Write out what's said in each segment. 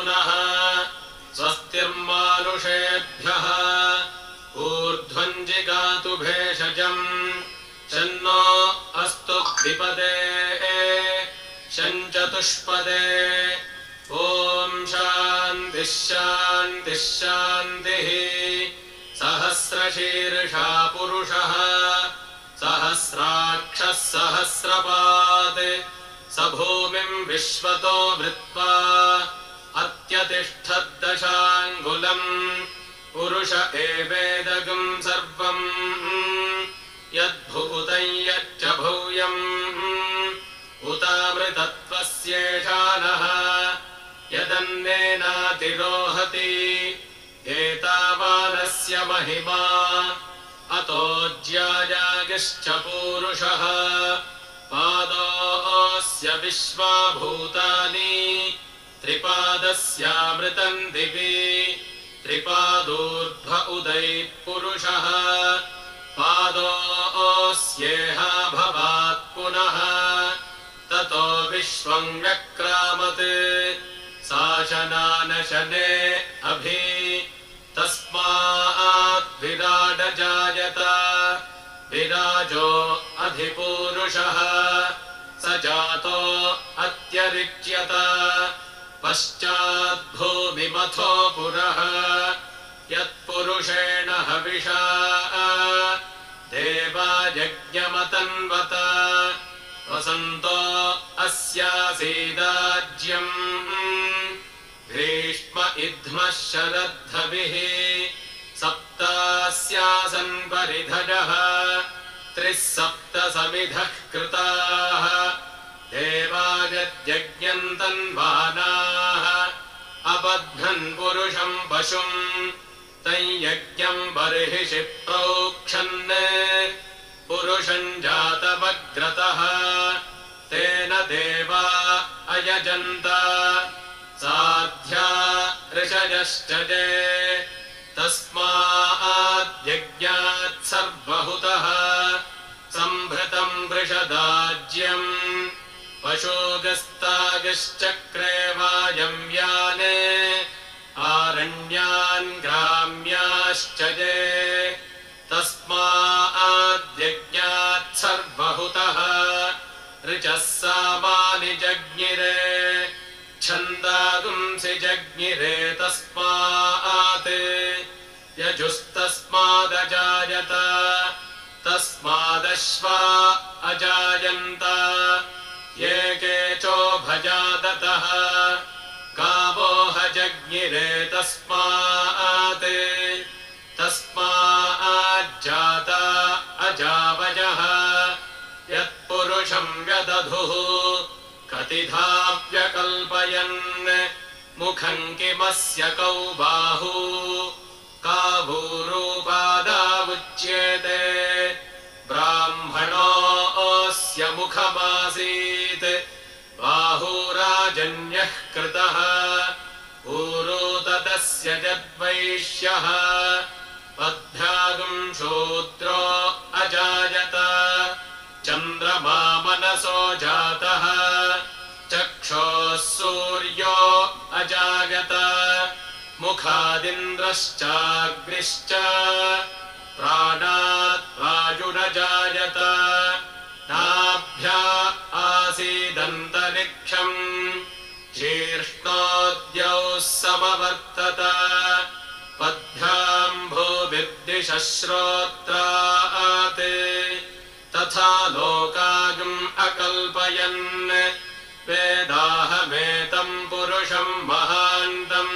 पुनः स्वस्तिर्मानुषेभ्यः ऊर्ध्वम् जिगातु भेषजम् शन्नो अस्तु द्विपदे शं चतुष्पदे ॐ शान्तिः शान्तिः शान्तिः सहस्रशीर्षा पुरुषः सहस्राक्षः सहस्रपात् स भूमिम् विश्वतो वृत्वा अत्यतिष्ठद्दशाङ्गुलम् पुरुष एवेदगम् सर्वम् यद्भूतम् यच्च भूयम् उतामृतत्वस्येषानः यदन्नेनातिरोहति एतावानस्य महिमा अतो ज्यायागिश्च पूरुषः पादोऽस्य विश्वाभूतानि त्रिपादस्यामृतम् दिवि त्रिपादूर्ध्व उदैः पुरुषः पादोऽस्येहा भवात् पुनः ततो विश्वम् व्यक्रामत् शासनानशने अभि तस्मात् विराड जायत विराजो अधिपूरुषः स जातो अत्यरिच्यत पश्चाद्भूमिमथो पुरः यत्पुरुषेण हविषा देवा यज्ञमतन्वत वसन्तो अस्यासीदाज्यम् ग्रीष्म इध्मः शरद्धविः सप्तास्यासन् परिधरः त्रिः सप्तसमिधः कृताः देवायज्ञम् तन्वानाः अबध्नन् पुरुषम् पशुम् तम् यज्ञम् बर्हिषि प्रोक्षन् पुरुषम् जातमग्रतः तेन देवा अयजन्त साध्या ऋषयश्च ये तस्माद्यज्ञात् सर्वहुतः सम्भृतम् वृषदाज्यम् पशोगस्तागिश्चक्रे वायम् याने आरण्यान् ग्राम्याश्च ये तस्माद्यज्ञात् सर्वहुतः ऋचः सामानि जज्ञिरे छन्दागुंसि जज्ञिरे तस्मात् यजुस्तस्मादजायत तस्मादश्वा अजायन्त ये केचोभजादतः गावोह जज्ञिरे तस्मात् तस्माज्जाता अजावयः यत्पुरुषम् व्यदधुः कतिधा व्यकल्पयन् मुखम् किमस्य कौ बाहू कावूरूपादावुच्येते ब्राह्मणोऽस्य मुखमासीत् बाहूराजन्यः कृतः ऊरू तदस्य यद्वैश्यः पद्भ्यागुम् शूद्रो अजायत चन्द्रमा मनसो जातः चक्षोः सूर्यो अजायत मुखादिन्द्रश्चाग्निश्च प्राणात् वायुरजायत नाभ्या आसीदन्तरिक्षम् शीर्ष्णोद्यौः समवर्तत पद्भ्याम् भूभिर्दिशः श्रोत्रात् तथा लोकागम् अकल्पयन् वेदाहमेतम् पुरुषम् महान्तम्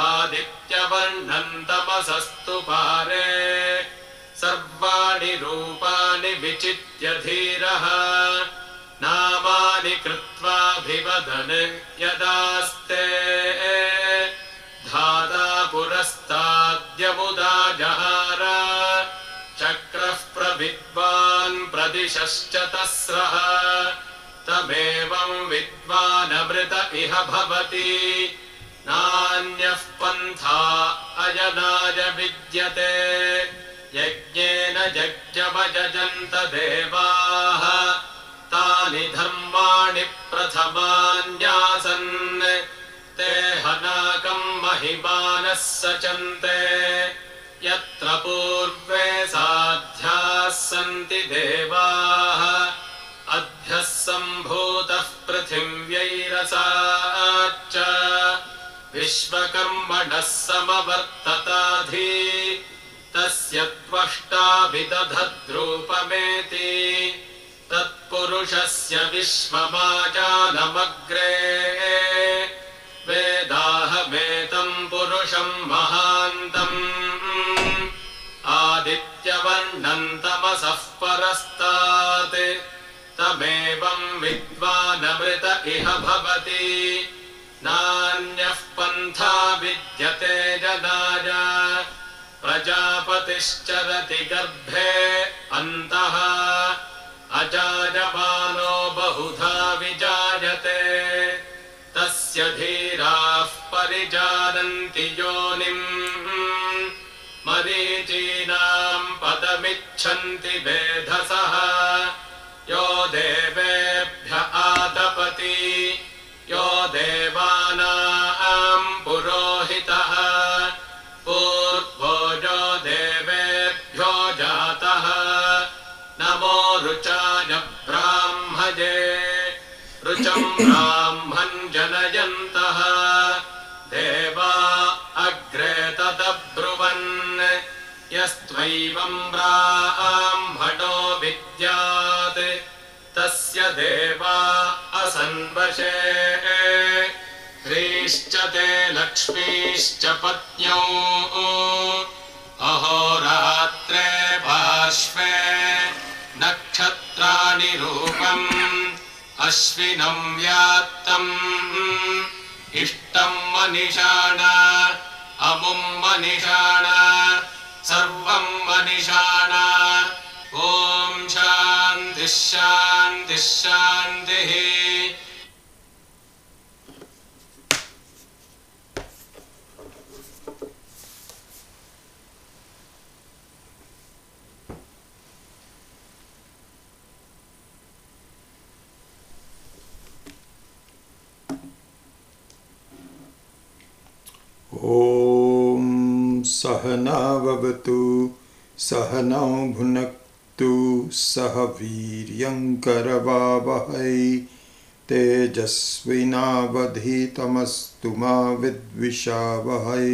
आदित्यवर्णम् तमसस्तु पारे सर्वाणि रूपाणि विचित्य धीरः नामानि कृत्वाभिवदन् यदास्ते धाता पुरस्ताद्यमुदा जहार चक्रः प्रविद्वान् प्रदिशश्च तस्रः तमेवम् विद्वानमृत इह भवति नान्यः पन्था अयनाय विद्यते यज्ञेन यज्ञमयजन्त देवाः तानि धर्माणि प्रथमान्यासन् महिमानः सचन्ते यत्र पूर्वे साध्याः सन्ति देवाः अध्यः सम्भूतः पृथिव्यैरसाच्च विश्वकर्मणः समवर्तताधि तस्य त्वष्टा विदधद्रूपमेति तत्पुरुषस्य विश्वमाजानमग्रे वेदाहमेतं पुरुषं महान्तम् आदित्यवर्णं तमसः परस्तात् तमेवं विद्वानमृत इह भवति नान्यः पन्था विद्यते जनाय प्रजापतिश्चरति गर्भे अन्तः अजायमानो बहुधा विजायते तस्य धीराः परिजानन्ति योनिम् मरीचीनां पदमिच्छन्ति वेधसः यो देवेभ्य आतपति यो देवानां पुरोहितः पूर्वो यो देवेभ्यो जातः नमो रुचाय ब्राह्मये रुचं ब्राह्मं जनयन्तः देवा अग्रे तदब्रुवन् यस्त्वैवं ब्राह्मणो विद्यात् तस्य देवा असन्वशे ह्रीश्च ते लक्ष्मीश्च पत्न्यौ अहोरात्रे पार्श्वे नक्षत्राणि रूपम् अश्विनं व्यात्तम् इष्टं मनिषाण अमुं मनिषाण सर्वं मनिषाण ॐ शान्तिः शान्तिः शान्तिः ॐ सहना भवतु सहनौ भुनक्तु सह वीर्यङ्करवावहै तेजस्विनावधीतमस्तु मा विद्विषावहै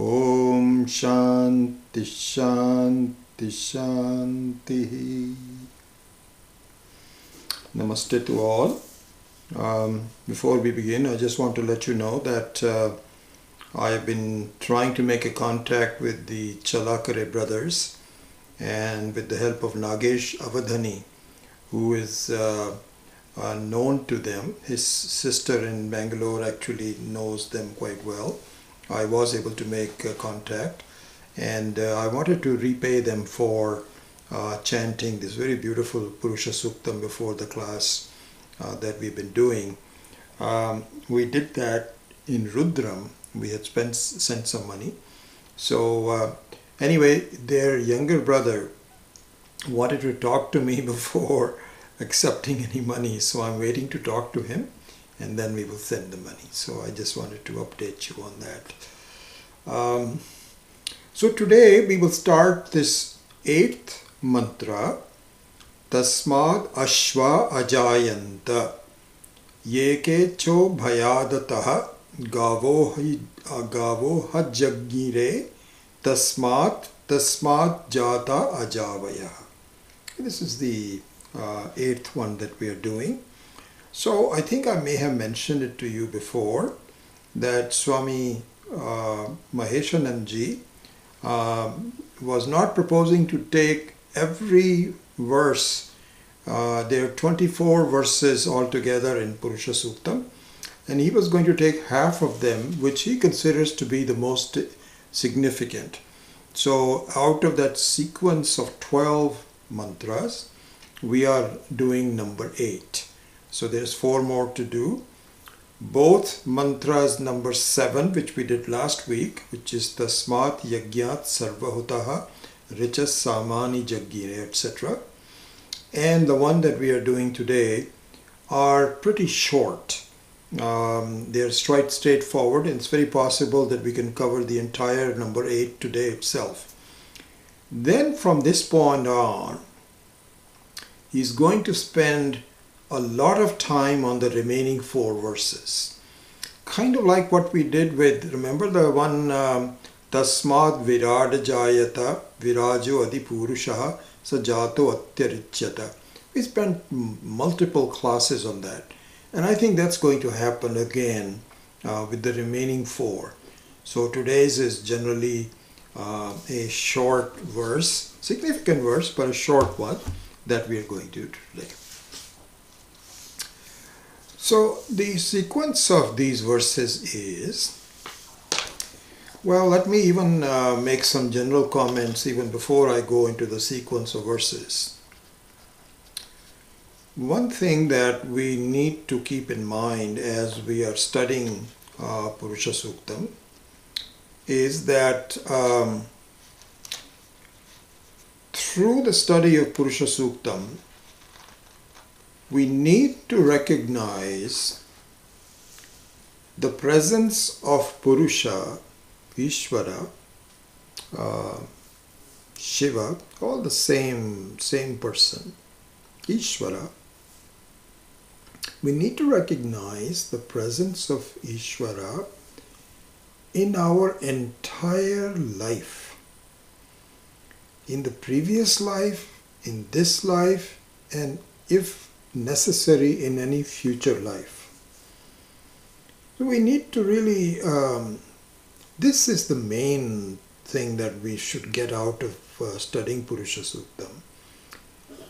ॐ शान्ति शान्ति शान्तिः. Namaste to all. Before we begin, I just want to let you know that I have been trying to make a contact with the Chalakare brothers, and with the help of Nagesh Avadhani, who is known to them. His sister in Bangalore actually knows them quite well. I was able to make contact, and I wanted to repay them for chanting this very beautiful Purusha Suktam before the class that we've been doing. We did that in Rudram. We had sent some money. So anyway, their younger brother wanted to talk to me before accepting any money. So I'm waiting to talk to him, and then we will send the money. So I just wanted to update you on that. So today we will start this 8th mantra. Tasmad ashva ajayanta yeke cho bhayadatah gavo hajjagire tasmat jata ajavaya. This is the 8th one that we are doing. So I think I may have mentioned it to you before that Swami Maheshananji was not proposing to take every verse. There are 24 verses altogether in Purusha Suktam, and he was going to take half of them, which he considers to be the most significant. So out of that sequence of 12 mantras, we are doing number 8. So there's 4 more to do. Both mantras number 7, which we did last week, which is Tasmat Yagyat Sarvahutaha Richas Samani Jaggire, etc., and the one that we are doing today are pretty short. They're straightforward, and it's very possible that we can cover the entire number 8 today itself. Then from this point on, he's going to spend a lot of time on the remaining 4 verses. Kind of like what we did with, remember the one Tasmad Virad Jayata Virajo Adi Purusha Sajato Atyarichyata. We spent multiple classes on that. And I think that's going to happen again with the remaining 4. So today's is generally a short verse, significant verse, but a short one that we are going to do today. So the sequence of these verses is, well, let me even make some general comments even before I go into the sequence of verses. One thing that we need to keep in mind as we are studying Purusha Suktam is that through the study of Purusha Suktam, we need to recognize the presence of Purusha, Ishvara, Shiva, all the same person, Ishvara. We need to recognize the presence of Ishvara in our entire life. In the previous life, in this life, and if necessary, in any future life. So we need to really, this is the main thing that we should get out of studying Purusha Suktam,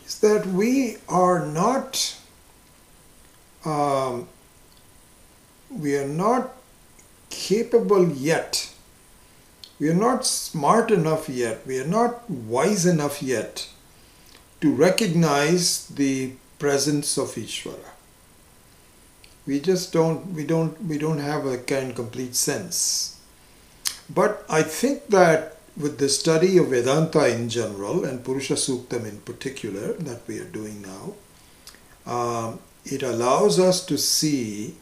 is that we are not capable yet. We are not smart enough yet. We are not wise enough yet to recognize the presence of Ishvara. We just don't have a kind of complete sense. But I think that with the study of Vedanta in general and Purusha Suktam in particular that we are doing now, it allows us to see,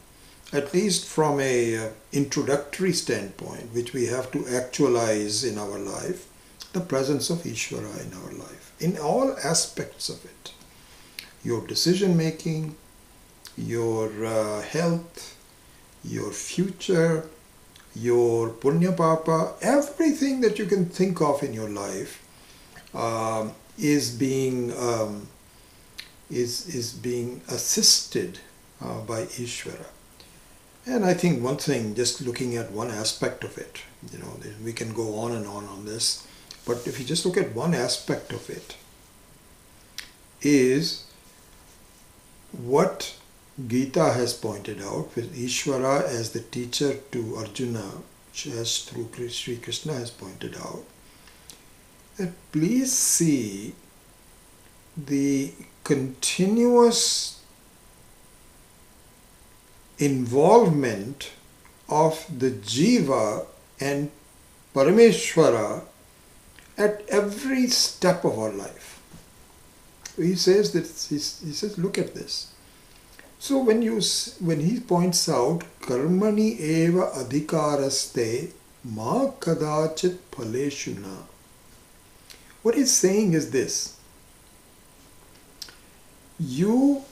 at least from a introductory standpoint, which we have to actualize in our life, the presence of Ishvara in our life, in all aspects of it. Your decision making, your health, your future, your punya papa, everything that you can think of in your life is being assisted by Ishvara. And I think one thing, just looking at one aspect of it, we can go on and on this, but if you just look at one aspect of it, is what Gita has pointed out, with Ishvara as the teacher to Arjuna, as through Sri Krishna has pointed out, that please see the continuous involvement of the Jiva and Parameshwara at every step of our life. He says that, he says, look at this. So when he points out karmani eva adhikaraste ma kadachit phaleshuna, what he's saying is this: you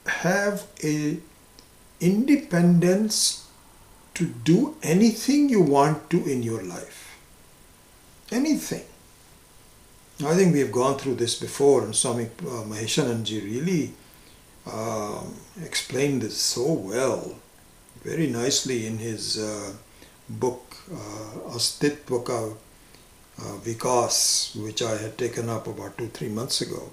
have a independence to do anything you want to in your life. Anything. I think we have gone through this before, and Swami Maheshananji really explained this so well, very nicely in his book Astitvaka Vikas, which I had taken up about 2-3 months ago.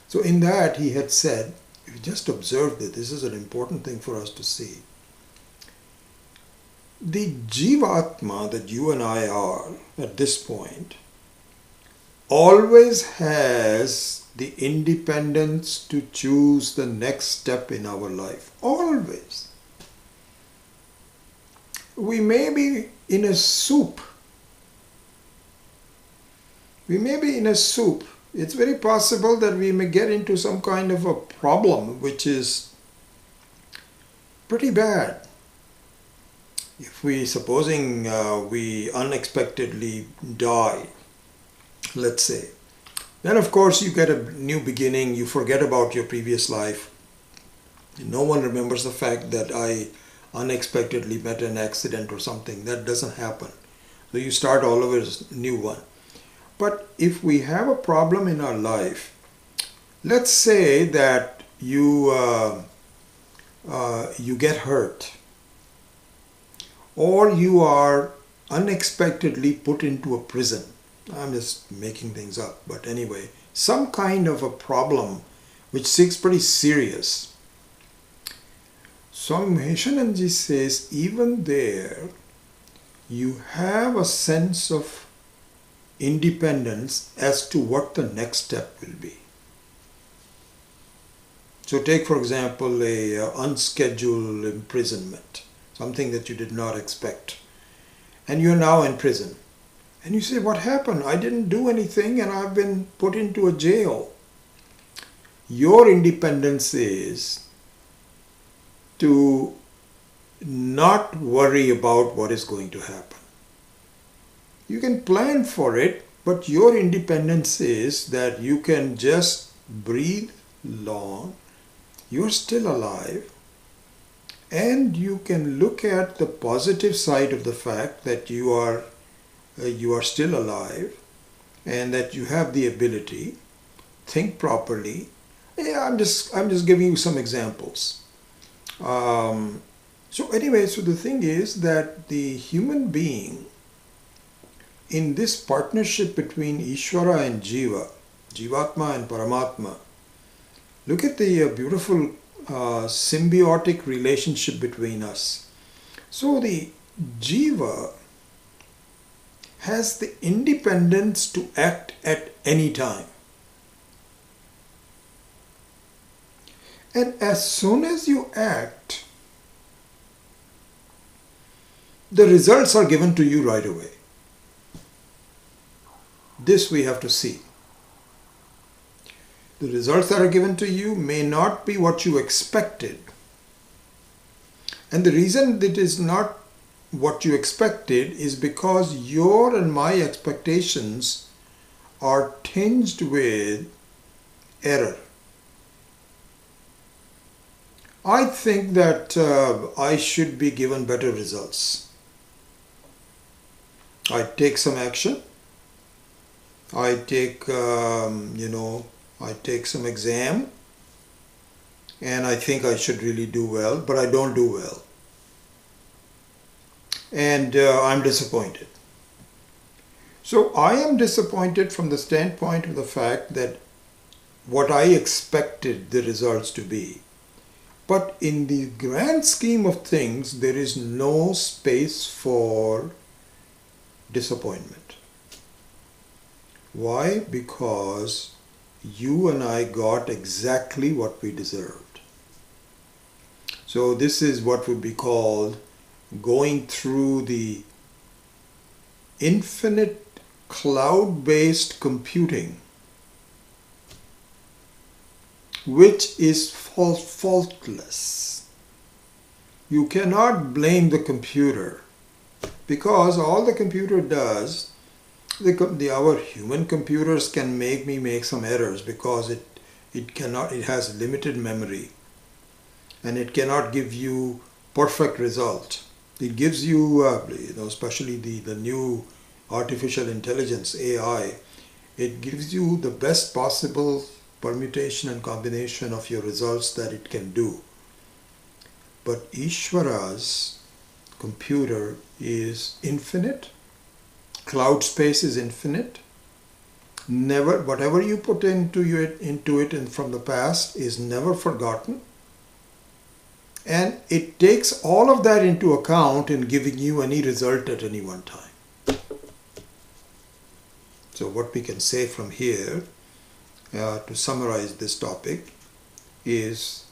So in that he had said, if you just observe that, this is an important thing for us to see. The Jivatma that you and I are at this point always has the independence to choose the next step in our life. Always. We may be in a soup. It's very possible that we may get into some kind of a problem which is pretty bad. If supposing we unexpectedly die, let's say, then of course you get a new beginning, you forget about your previous life. No one remembers the fact that I unexpectedly met an accident or something. That doesn't happen. So you start all over as a new one. But if we have a problem in our life, let's say that you get hurt, or you are unexpectedly put into a prison. I'm just making things up, but anyway, some kind of a problem which seems pretty serious. Swami Maheshananji says, even there, you have a sense of independence as to what the next step will be. So take, for example, a unscheduled imprisonment, something that you did not expect, and you're now in prison. And you say, what happened? I didn't do anything and I've been put into a jail. Your independence is to not worry about what is going to happen. You can plan for it, but your independence is that you can just breathe long, you're still alive, and you can look at the positive side of the fact that you are still alive and that you have the ability, think properly. Yeah, I'm just giving you some examples. So anyway, so the thing is that the human being, in this partnership between Ishvara and Jiva, Jivatma and Paramatma, look at the beautiful symbiotic relationship between us. So the Jiva has the independence to act at any time. And as soon as you act, the results are given to you right away. This we have to see. The results that are given to you may not be what you expected. And the reason it is not what you expected is because your and my expectations are tinged with error. I think that I should be given better results. I take some action. I take, I take some exam, and I think I should really do well, but I don't do well. And I'm disappointed. So I am disappointed from the standpoint of the fact that what I expected the results to be. But in the grand scheme of things, there is no space for disappointment. Why? Because you and I got exactly what we deserved. So this is what would be called going through the infinite cloud-based computing, which is faultless. You cannot blame the computer, because all the computer does, our human computers can make some errors because it has limited memory and it cannot give you perfect result. It gives you, especially the new artificial intelligence, AI, it gives you the best possible permutation and combination of your results that it can do. But Ishvara's computer is infinite. Cloud space is infinite. Never, whatever you put into it and from the past is never forgotten. And it takes all of that into account in giving you any result at any one time. So what we can say from here, to summarize this topic, is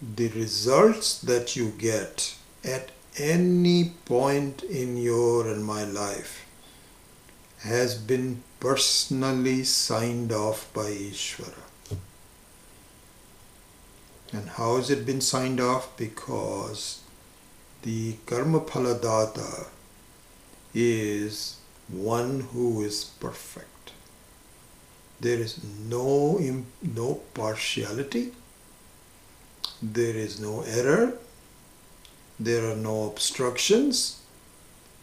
the results that you get at any point in your and my life has been personally signed off by Ishvara. And how has it been signed off? Because the Karma Phaladata is one who is perfect. There is no partiality, there is no error, there are no obstructions.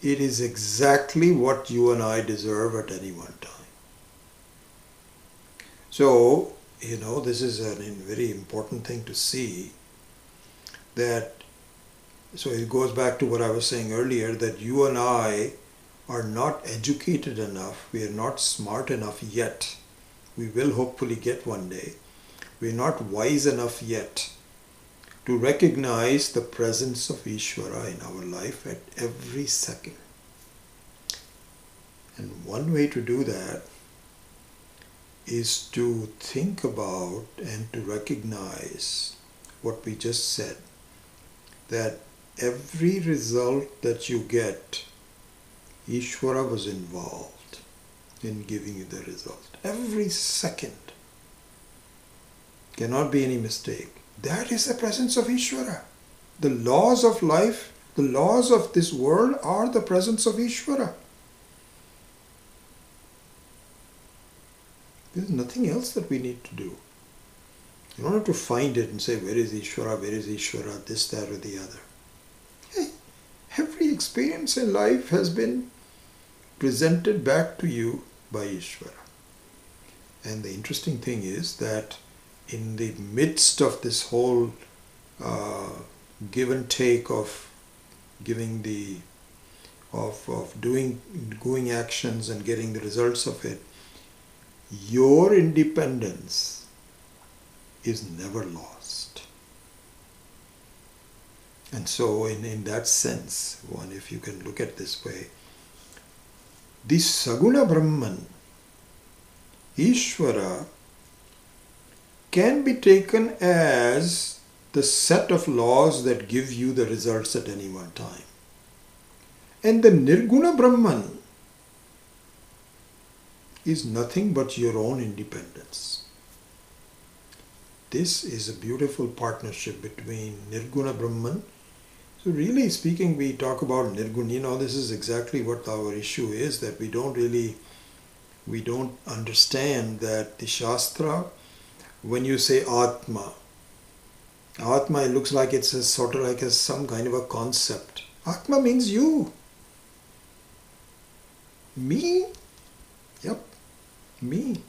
It is exactly what you and I deserve at any one time. So, this is a very important thing to see, that, so it goes back to what I was saying earlier, that you and I are not educated enough, we are not smart enough yet. We will hopefully get one day. We are not wise enough yet to recognize the presence of Ishvara in our life at every second. And one way to do that is to think about and to recognize what we just said, that every result that you get, Ishvara was involved in giving you the result. Every second. Cannot be any mistake. That is the presence of Ishvara. The laws of life, the laws of this world are the presence of Ishvara. There's nothing else that we need to do. You don't have to find it and say, where is Ishvara, this, that or the other. Hey, every experience in life has been presented back to you by Ishvara. And the interesting thing is that in the midst of this whole give and take of giving doing actions and getting the results of it, your independence is never lost. And so in that sense, if you can look at it this way, the Saguna Brahman, Ishvara, can be taken as the set of laws that give you the results at any one time. And the Nirguna Brahman is nothing but your own independence. This is a beautiful partnership between Nirguna Brahman. So really speaking, we talk about Nirguna, this is exactly what our issue is, that we don't understand that the Shastra, when you say Atma, it looks like it's sort of like some kind of a concept. Atma means you. Me? Yep, me.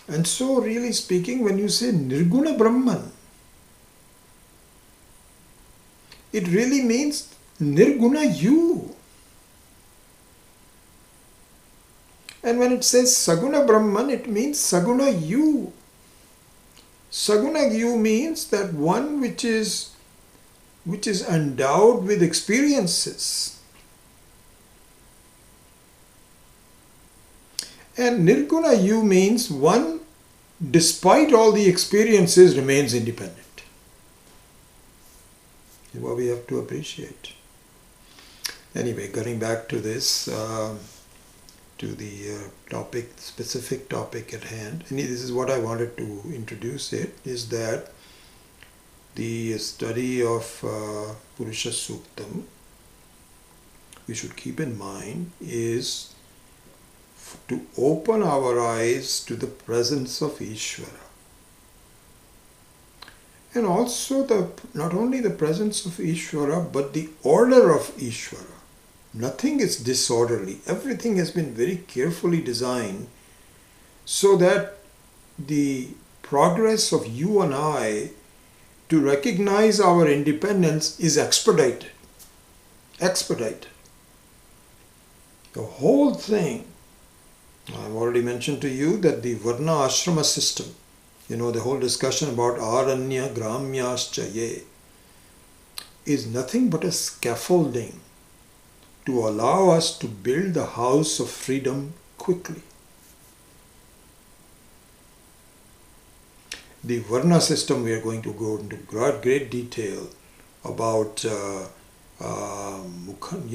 And so really speaking, when you say Nirguna Brahman, it really means Nirguna you. And when it says Saguna Brahman, it means Saguna you. Saguna you means that one which is endowed with experiences. And Nirguna you means one, despite all the experiences, remains independent. Is what we have to appreciate. Anyway, getting back to this, to the specific topic at hand, and this is what I wanted to introduce it, is that the study of Purusha Suktam, we should keep in mind, is to open our eyes to the presence of Ishvara. And also not only the presence of Ishvara, but the order of Ishvara. Nothing is disorderly. Everything has been very carefully designed so that the progress of you and I to recognize our independence is expedited. Expedited. The whole thing, I've already mentioned to you that the Varna Ashrama system, the whole discussion about Aranya Gramyascha Ye, is nothing but a scaffolding to allow us to build the house of freedom quickly. The Varna system, we are going to go into great detail about Mukham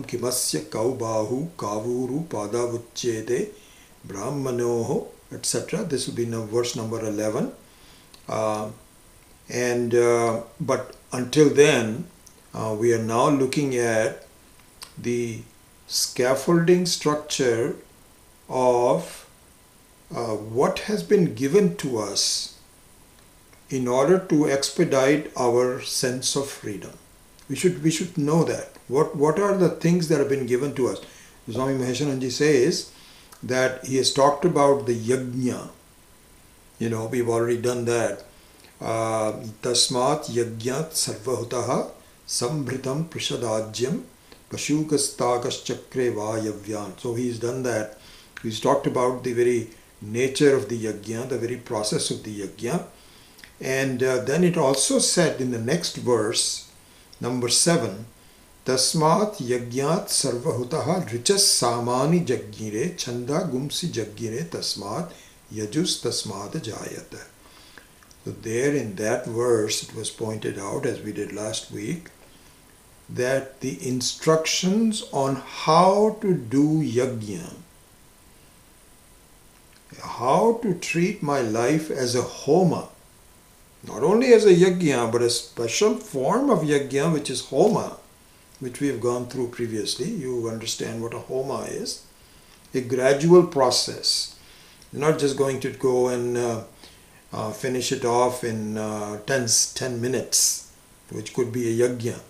Kimasya Kaubahu Kavuru Padavucchede Brahmanoho, etc. This will be now verse number 11. Uh, but until then, we are now looking at the scaffolding structure of what has been given to us in order to expedite our sense of freedom. We should know that. What are the things that have been given to us? Swami Maheshananji says that he has talked about the yajna. We've already done that. Tasmat yajnat sarvahutaha sambhritam prishadajyam kashukastakas chakre vayavyan. So he's done that. He's talked about the very nature of the yajna, the very process of the yajna. And then it also said in the next verse, number 7, Tasmat yajnat sarvahutaha richas samani jaggire chanda gumsi jaggire tasmat yajus tasmat jayata. So there in that verse it was pointed out, as we did last week, that the instructions on how to do yajna, how to treat my life as a homa, not only as a yajna, but a special form of yajna, which is homa, which we have gone through previously. You understand what a homa is. A gradual process. You're not just going to go and finish it off in 10 minutes, which could be a yajna.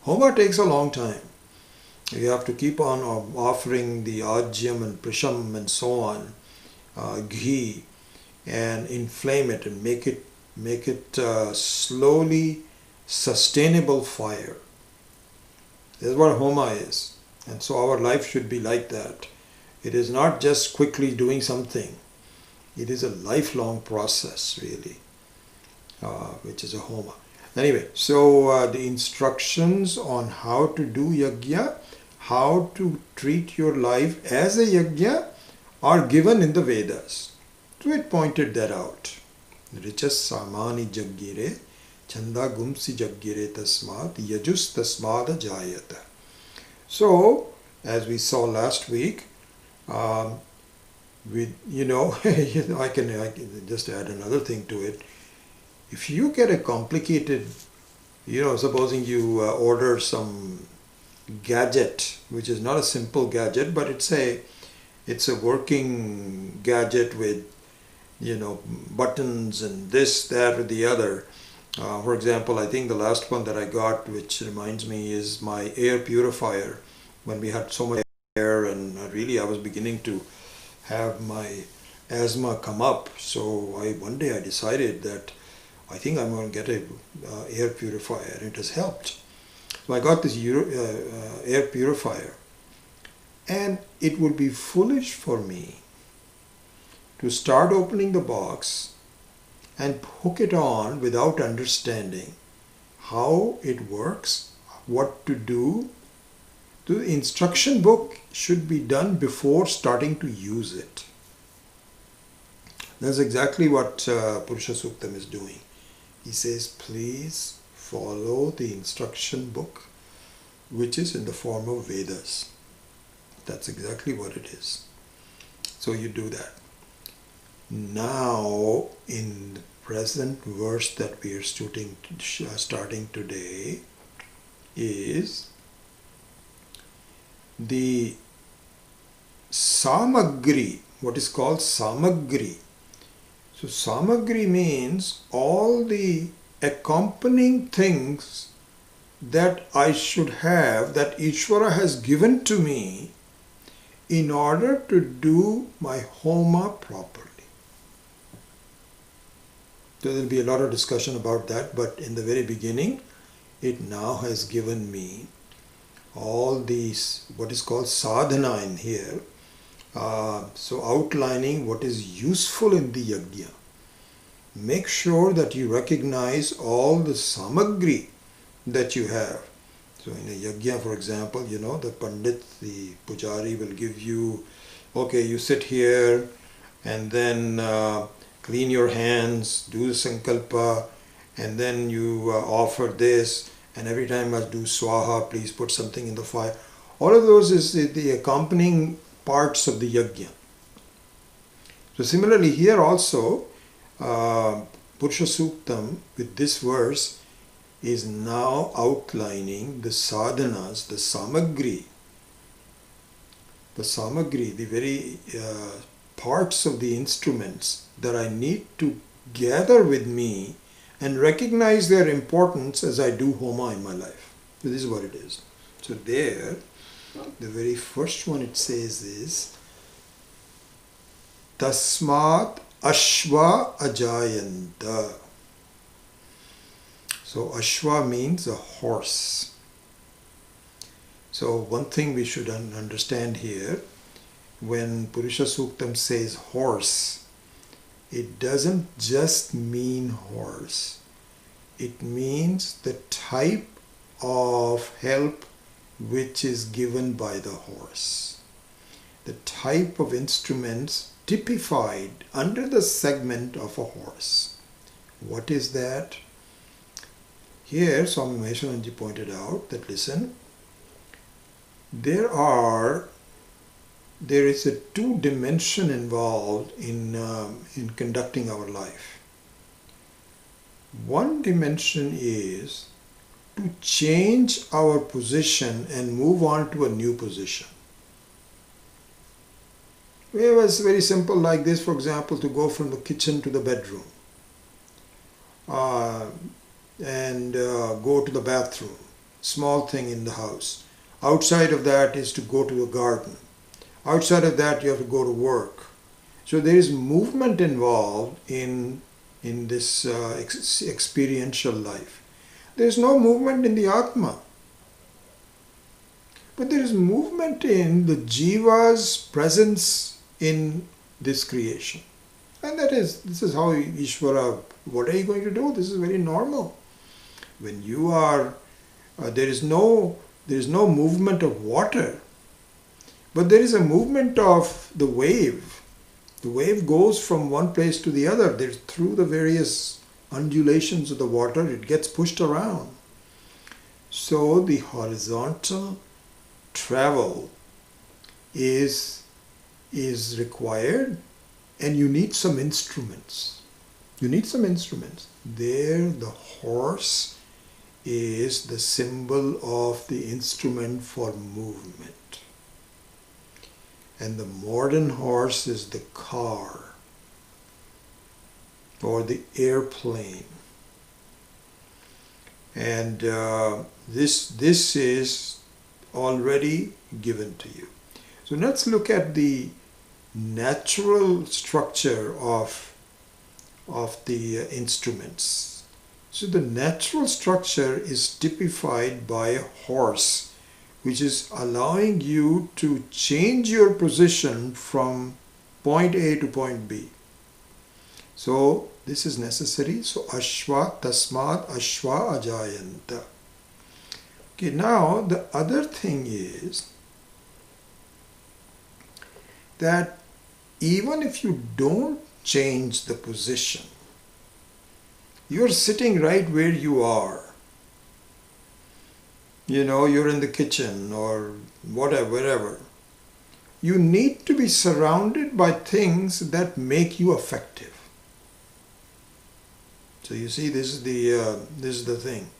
Homa takes a long time. You have to keep on offering the ajyam and prisham and so on, ghee, and inflame it and make it slowly sustainable fire. This is what homa is. And so our life should be like that. It is not just quickly doing something. It is a lifelong process, really, which is a homa. Anyway, so the instructions on how to do yajna, how to treat your life as a yajna, are given in the Vedas. So it pointed that out. Richas samani jaggire chanda gumsi jaggire tasmat yajus tasmada jayata. So, as we saw last week, I can just add another thing to it. If you get a complicated, supposing you order some gadget, which is not a simple gadget, but it's a working gadget with, buttons and this, that, or the other. For example, I think the last one that I got, which reminds me, is my air purifier. When we had so much air, and really I was beginning to have my asthma come up, so one day I decided that I think I'm going to get a air purifier, and it has helped. So I got this air purifier, and it would be foolish for me to start opening the box and hook it on without understanding how it works, what to do. The instruction book should be done before starting to use it. That's exactly what Purusha Suktam is doing. He says, please follow the instruction book, which is in the form of Vedas. That's exactly what it is. So you do that. Now, in the present verse that we are starting today is the samagri, what is called samagri. So samagri means all the accompanying things that I should have, that Ishvara has given to me in order to do my homa properly. So there will be a lot of discussion about that, but in the very beginning, it now has given me all these, what is called sadhana in here. So outlining what is useful in the yajna. Make sure that you recognize all the samagri that you have. So in a yajna, for example, the pandit, the pujari will give you, okay, you sit here and then clean your hands, do the sankalpa, and then you offer this, and every time I do swaha, please put something in the fire. All of those is the accompanying parts of the yajna. So similarly here also, Purusha Suktam with this verse is now outlining the sadhanas, the samagri, the very parts of the instruments that I need to gather with me and recognize their importance as I do Homa in my life. So this is what it is. So there, the very first one it says is Tasmat Ashva Ajayanta. So Ashva means a horse. So one thing we should understand here, when Purusha Suktam says horse, it doesn't just mean horse. It means the type of help which is given by the horse. The type of instruments typified under the segment of a horse. What is that? Here Swami Maheswaranji pointed out that, listen, there is a two-dimension involved in conducting our life. One dimension is to change our position and move on to a new position. It was very simple like this, for example, to go from the kitchen to the bedroom and go to the bathroom, small thing in the house. Outside of that is to go to the garden. Outside of that you have to go to work. So there is movement involved in this experiential life. There is no movement in the Atma. But there is movement in the Jiva's presence in this creation. And this is how Ishvara, what are you going to do? This is very normal. When you are, there is no movement of water, but there is a movement of the wave. The wave goes from one place to the other. Through the various undulations of the water, it gets pushed around. So the horizontal travel is required, and you need some instruments. You need some instruments. There, the horse is the symbol of the instrument for movement. And the modern horse is the car or the airplane. And this is already given to you. So let's look at the natural structure of the instruments. So the natural structure is typified by a horse, which is allowing you to change your position from point A to point B. So this is necessary. So Ashva, Tasmat, Ashva, Ajayanta. Okay, now the other thing is that even if you don't change the position, you're sitting right where you are. You know, you're in the kitchen or whatever, wherever. You need to be surrounded by things that make you effective. So you see, this is the thing.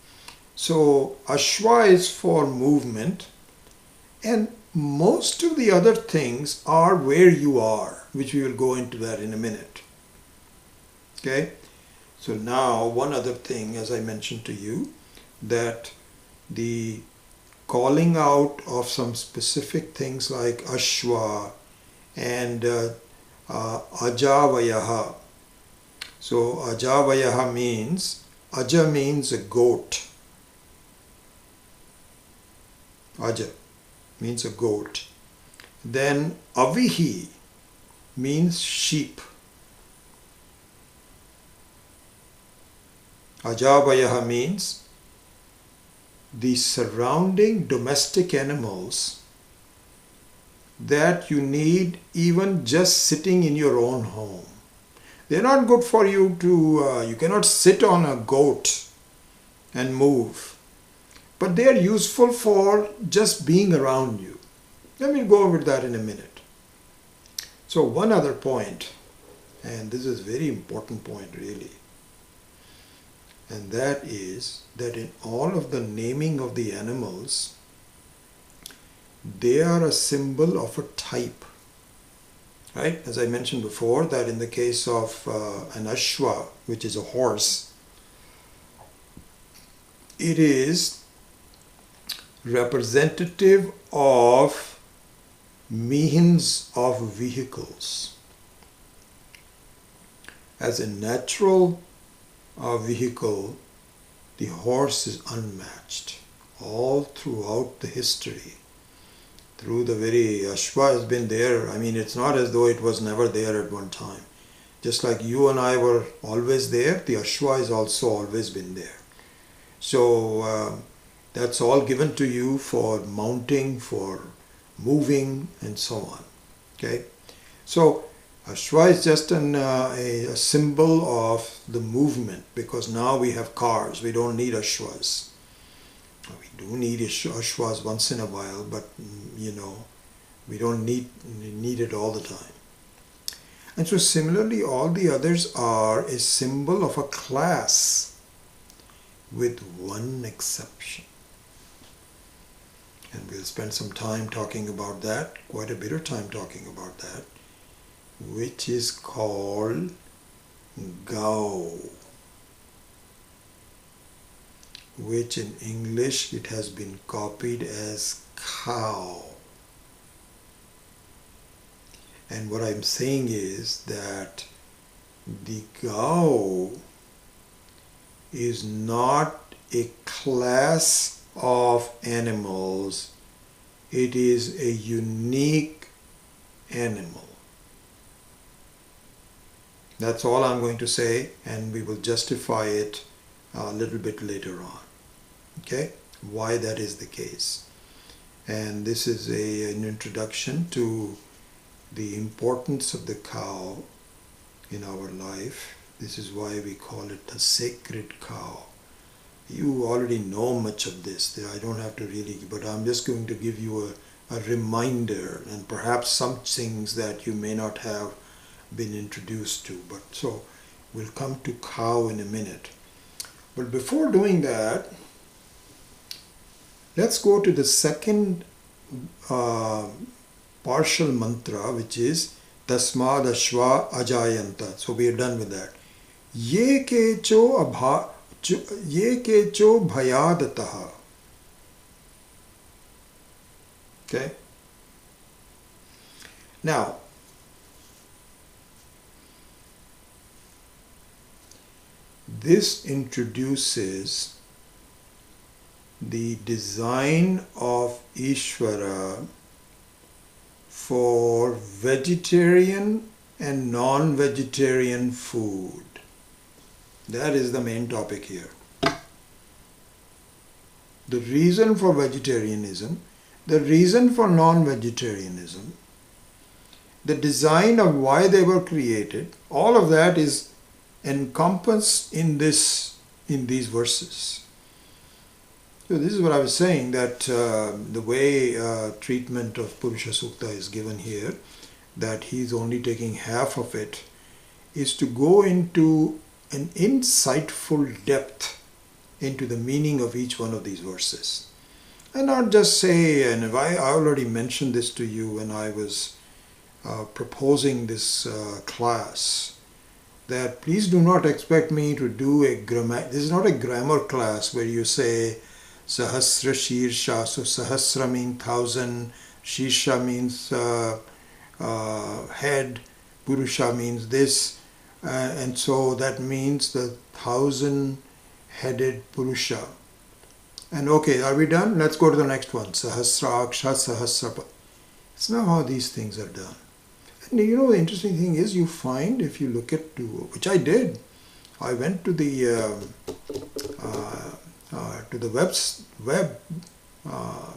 So Ashwa is for movement, and most of the other things are where you are, which we will go into that in a minute. Okay? So now one other thing, as I mentioned to you, that the calling out of some specific things like Ashwa and Ajavayaha. So Ajavayaha means, Aja means a goat. Aja means a goat. Then Avihi means sheep. Ajavayaha means the surrounding domestic animals that you need even just sitting in your own home. They're not good for you to, you cannot sit on a goat and move. But they are useful for just being around you. Let me go over that in a minute. So one other point, and this is a very important point really. and that is that in all of the naming of the animals, they are a symbol of a type. Right? As I mentioned before, that in the case of an ashwa, which is a horse, it is representative of means of vehicles. As a natural vehicle, the horse is unmatched all throughout the history. Through the very ashwa has been there. I mean, it's not as though it was never there at one time. Just like you and I were always there, the ashwa has also always been there. So that's all given to you for mounting, for moving, and so on. Okay, so ashwa is just a symbol of the movement, because now we have cars. We don't need ashwas. We do need ashwas once in a while, but we don't need it all the time. And so similarly, all the others are a symbol of a class, with one exception. And we'll spend some time talking about that, quite a bit of time talking about that, which is called Gau, which in English it has been copied as cow. And what I'm saying is that the Gau is not a class of animals, it is a unique animal. That's all I'm going to say, and we will justify it a little bit later on. Okay, why that is the case. And this is an introduction to the importance of the cow in our life. This is why we call it the sacred cow. You already know much of this. I don't have to really, but I'm just going to give you a reminder, and perhaps some things that you may not have been introduced to. But so we'll come to cow in a minute. But before doing that, let's go to the second partial mantra, which is Tasmad Ashwa Ajayanta. So we are done with that. Ye kecho bhayadataha. Okay. Now, this introduces the design of Ishvara for vegetarian and non-vegetarian food. That is the main topic here. The reason for vegetarianism, the reason for non-vegetarianism, the design of why they were created, all of that is encompassed in these verses. So this is what I was saying, that the way treatment of Purusha Sukta is given here, that he's only taking half of it, is to go into an insightful depth into the meaning of each one of these verses. And not just say, and I already mentioned this to you when I was proposing this class, that please do not expect me to do a grammar. This is not a grammar class where you say Sahasra Shirsha, so Sahasra means 1,000, Shirsha means head, Purusha means this, and so that means the 1,000-headed Purusha. And okay, are we done? Let's go to the next one. Sahasra Aksha Sahasra. It's not how these things are done. And you know, the interesting thing is, you find, if you look at, which I did, I went to the web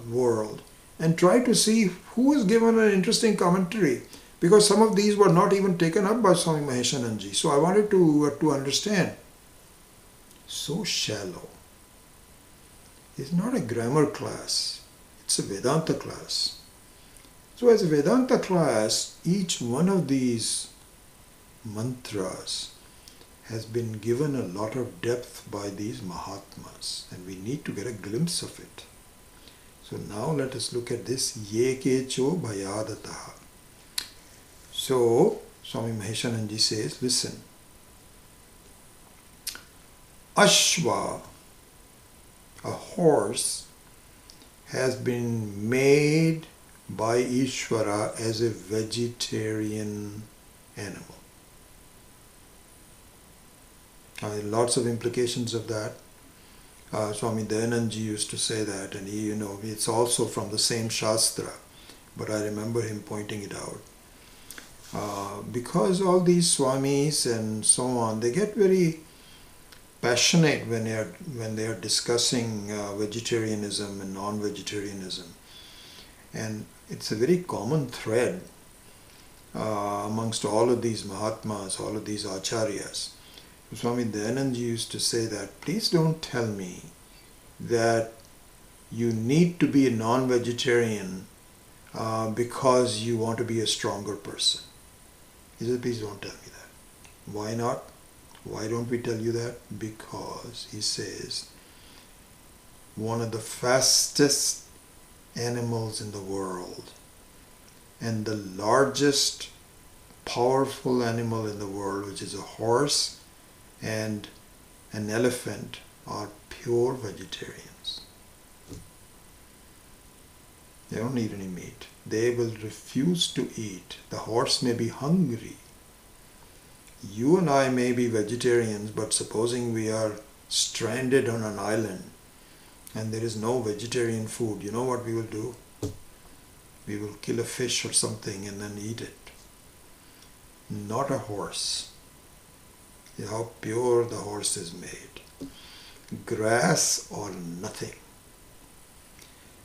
world and tried to see who has given an interesting commentary, because some of these were not even taken up by Swami Maheshananji. So I wanted to understand. So shallow. It's not a grammar class. It's a Vedanta class. So as a Vedanta class, each one of these mantras has been given a lot of depth by these Mahatmas, and we need to get a glimpse of it. So now let us look at this Ye Kecho Bhayadataha. So Swami Maheshananji says, listen, Ashva, a horse, has been made by Ishvara as a vegetarian animal. Lots of implications of that. Swami Dayanandji used to say that, and he, it's also from the same Shastra, but I remember him pointing it out. Because all these Swamis and so on, they get very passionate when they are discussing vegetarianism and non-vegetarianism, and it's a very common thread amongst all of these Mahatmas, all of these Acharyas. Swami Dayanandji used to say that, please don't tell me that you need to be a non-vegetarian because you want to be a stronger person. He said, please don't tell me that. Why not? Why don't we tell you that? Because, he says, one of the fastest animals in the world and the largest powerful animal in the world, which is a horse and an elephant, are pure vegetarians. They don't eat any meat. They will refuse to eat. The horse may be hungry. You and I may be vegetarians, but supposing we are stranded on an island and there is no vegetarian food, you know what we will do? We will kill a fish or something and then eat it. Not a horse. How pure the horse is made. Grass or nothing.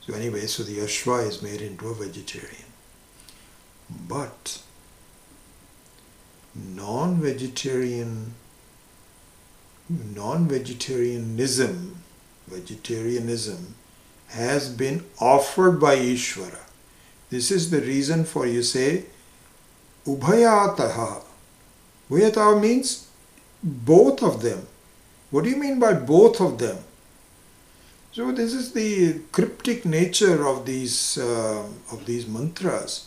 So anyway, so the Ashva is made into a vegetarian. But vegetarianism has been offered by Ishvara. This is the reason for, you say, Ubhayataha. Ubhayataha means both of them. What do you mean by both of them? So this is the cryptic nature of these mantras.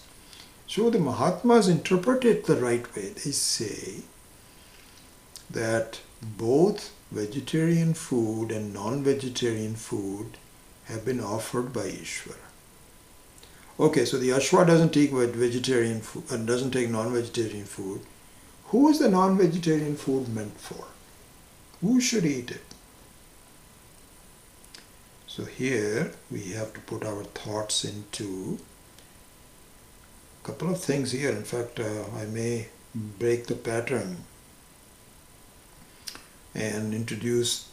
So the Mahatmas interpret it the right way. They say that both vegetarian food and non-vegetarian food have been offered by Ishvara. Okay, so the Ashwa doesn't take vegetarian food and doesn't take non-vegetarian food. Who is the non-vegetarian food meant for? Who should eat it? So here we have to put our thoughts into a couple of things here. In fact, I may break the pattern and introduce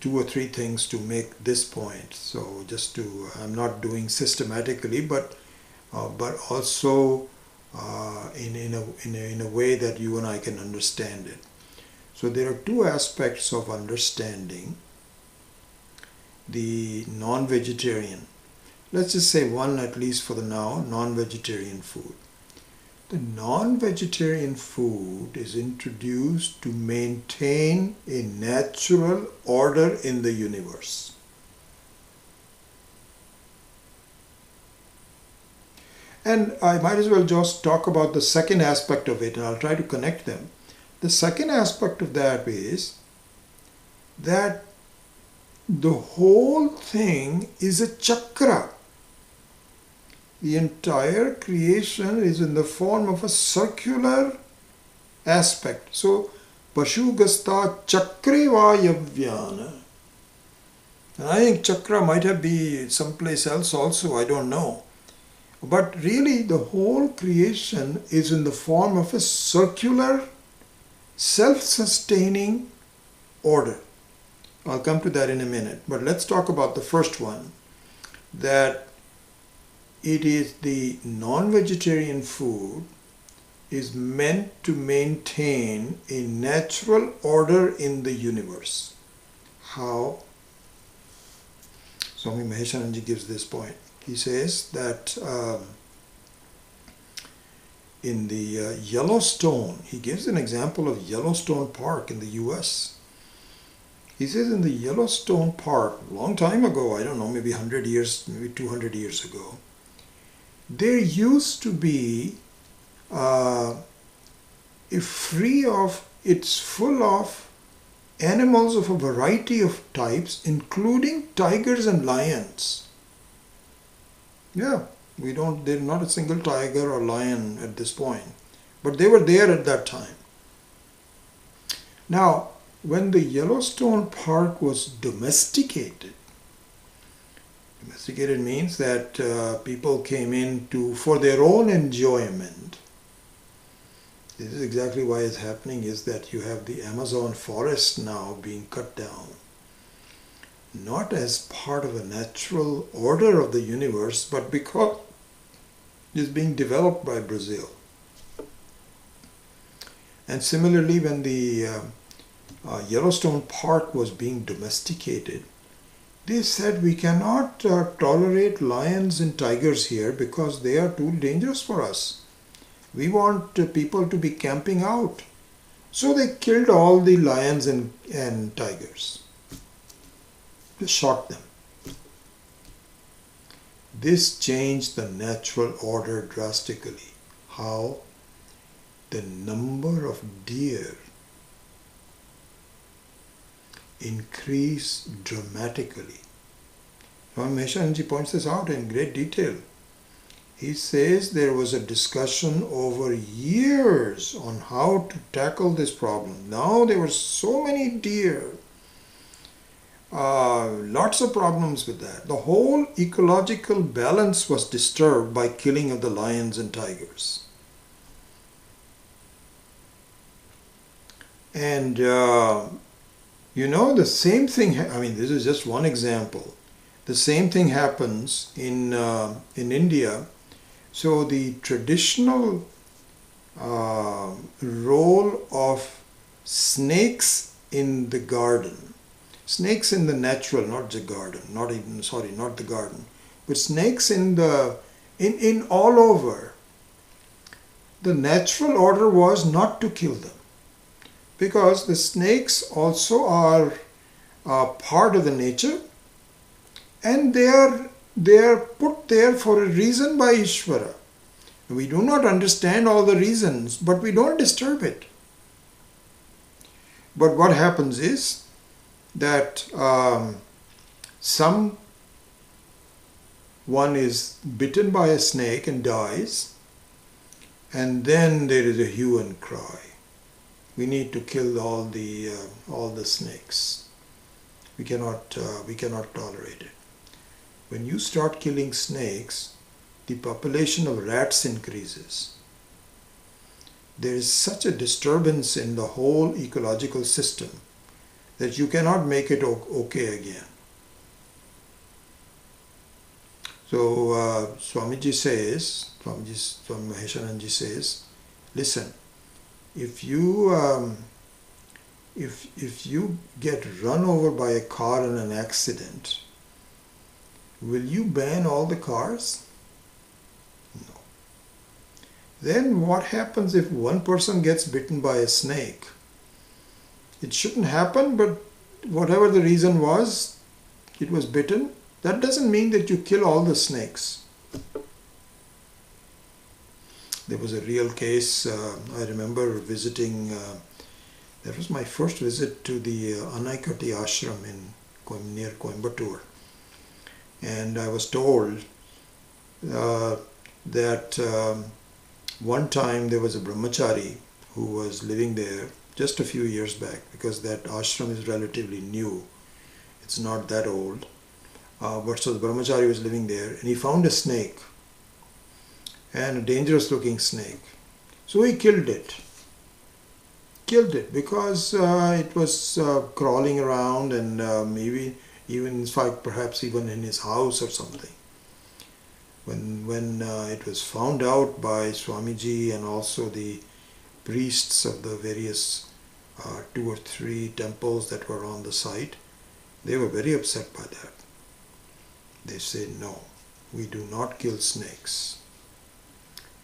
2 or 3 things to make this point. So just to, I'm not doing systematically, but also in a way that you and I can understand it. So there are 2 aspects of understanding the non-vegetarian. Let's just say one, at least for the now, non-vegetarian food. The non-vegetarian food is introduced to maintain a natural order in the universe. And I might as well just talk about the second aspect of it, and I'll try to connect them. The second aspect of that is that the whole thing is a chakra. The entire creation is in the form of a circular aspect. So, Pashugasta Chakre Vayavyana. And I think chakra might have been someplace else also, I don't know. But really the whole creation is in the form of a circular, self-sustaining order. I'll come to that in a minute. But let's talk about the first one, that it is the non-vegetarian food is meant to maintain a natural order in the universe. How? Swami Maheshananji gives this point. He says that in the Yellowstone, he gives an example of Yellowstone Park in the US. He says in the Yellowstone Park, a long time ago, I don't know, maybe 100 years, maybe 200 years ago, there used to be it's full of animals of a variety of types, including tigers and lions. Yeah, there's not a single tiger or lion at this point, but they were there at that time. Now, when the Yellowstone Park was domesticated means that people came in for their own enjoyment. This is exactly why it's happening, is that you have the Amazon forest now being cut down, not as part of a natural order of the universe, but because it's being developed by Brazil. And similarly, when the Yellowstone Park was being domesticated, they said we cannot tolerate lions and tigers here because they are too dangerous for us. We want people to be camping out. So they killed all the lions and tigers. They shot them. This changed the natural order drastically. How? The number of deer increased dramatically. Swami Maheshanji points this out in great detail. He says there was a discussion over years on how to tackle this problem. Now there were so many deer, lots of problems with that. The whole ecological balance was disturbed by killing of the lions and tigers. And the same thing, this is just one example. The same thing happens in India. So the traditional role of snakes in the garden, snakes in the natural, not the garden, not the garden, but snakes in all over. The natural order was not to kill them, because the snakes also are part of the nature, and they are put there for a reason by Ishvara. We do not understand all the reasons, but we don't disturb it. But what happens is that someone is bitten by a snake and dies, and then there is a hue and cry. We need to kill all the snakes. We cannot tolerate it. When you start killing snakes, the population of rats increases. There is such a disturbance in the whole ecological system that you cannot make it okay again. So Swami Maheshananji says, listen, if you get run over by a car in an accident, will you ban all the cars? No. Then what happens if one person gets bitten by a snake? It shouldn't happen, but whatever the reason was, it was bitten. That doesn't mean that you kill all the snakes. There was a real case, I remember visiting, that was my first visit to the Anaikati ashram near Coimbatore. And I was told that one time there was a brahmachari who was living there just a few years back, because that ashram is relatively new. It's not that old. But so the brahmachari was living there, and he found a snake, and a dangerous looking snake. So he killed it. Because it was crawling around, and maybe even in fact perhaps even in his house or something. When it was found out by Swamiji and also the priests of the various 2 or 3 temples that were on the site, they were very upset by that. They said, no, we do not kill snakes.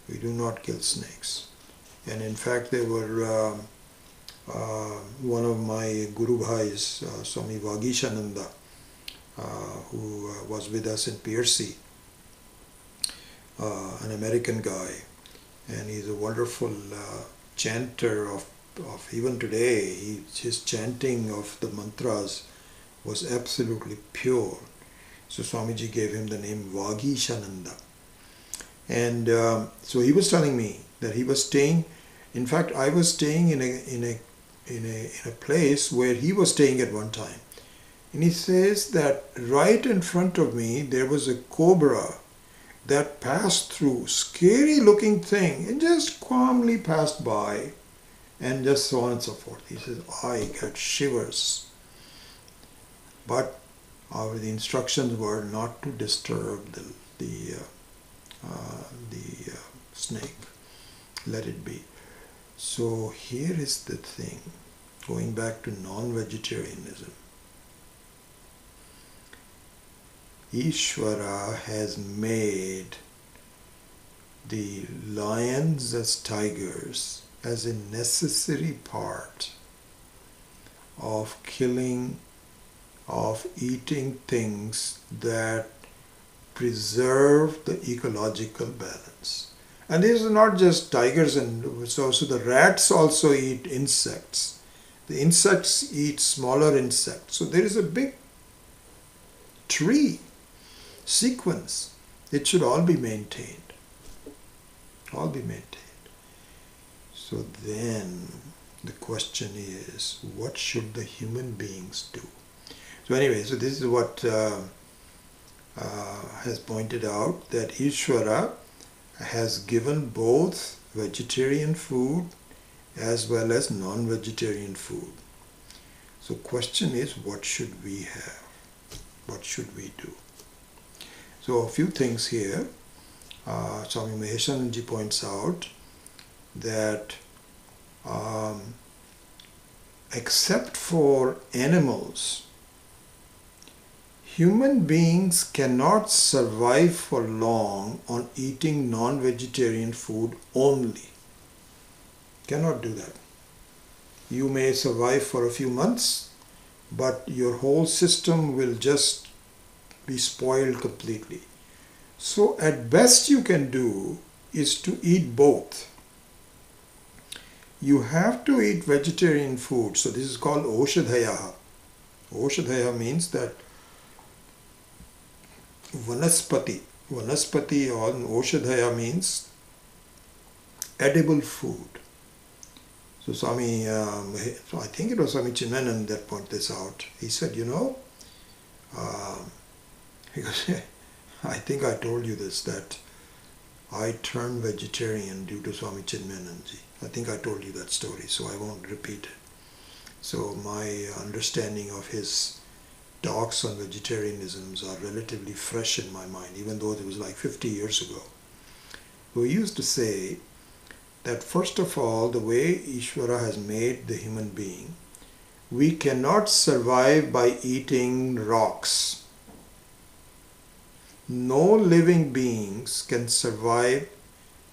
We do not kill snakes. And in fact, there were one of my Guru Bhais, Swami Vagishananda, who was with us in PRC, an American guy, and he's a wonderful chanter of even today. His chanting of the mantras was absolutely pure. So Swamiji gave him the name Vagishananda. And so he was telling me that he was staying. In fact, I was staying in a place where he was staying at one time. And he says that right in front of me there was a cobra that passed through, scary looking thing, and just calmly passed by, and just so on and so forth. He says, I got shivers. But the instructions were not to disturb the snake. Let it be. So here is the thing, going back to non-vegetarianism. Ishvara has made the lions as tigers as a necessary part of killing, of eating things that preserve the ecological balance. And these are not just tigers, and so the rats also eat insects. The insects eat smaller insects. So there is a big tree sequence. It should all be maintained. All be maintained. So then the question is, what should the human beings do? So anyway, so this is what has pointed out, that Ishvara has given both vegetarian food as well as non-vegetarian food. So question is, what should we have? What should we do? So a few things here. Swami Maheshananji points out that except for animals, human beings cannot survive for long on eating non-vegetarian food only. Cannot do that. You may survive for a few months, but your whole system will just be spoiled completely. So at best you can do is to eat both. You have to eat vegetarian food. So this is called Oshadhaya. Oshadhaya means that Vanaspati or Oshadhaya means edible food. So Swami, so I think it was Swami Chinmayananda that pointed this out. He said, because I think I told you this, that I turned vegetarian due to Swami Chinmayananji. I think I told you that story, so I won't repeat it. So my understanding of his talks on vegetarianisms are relatively fresh in my mind, even though it was like 50 years ago. We used to say that first of all, the way Ishvara has made the human being, we cannot survive by eating rocks. No living beings can survive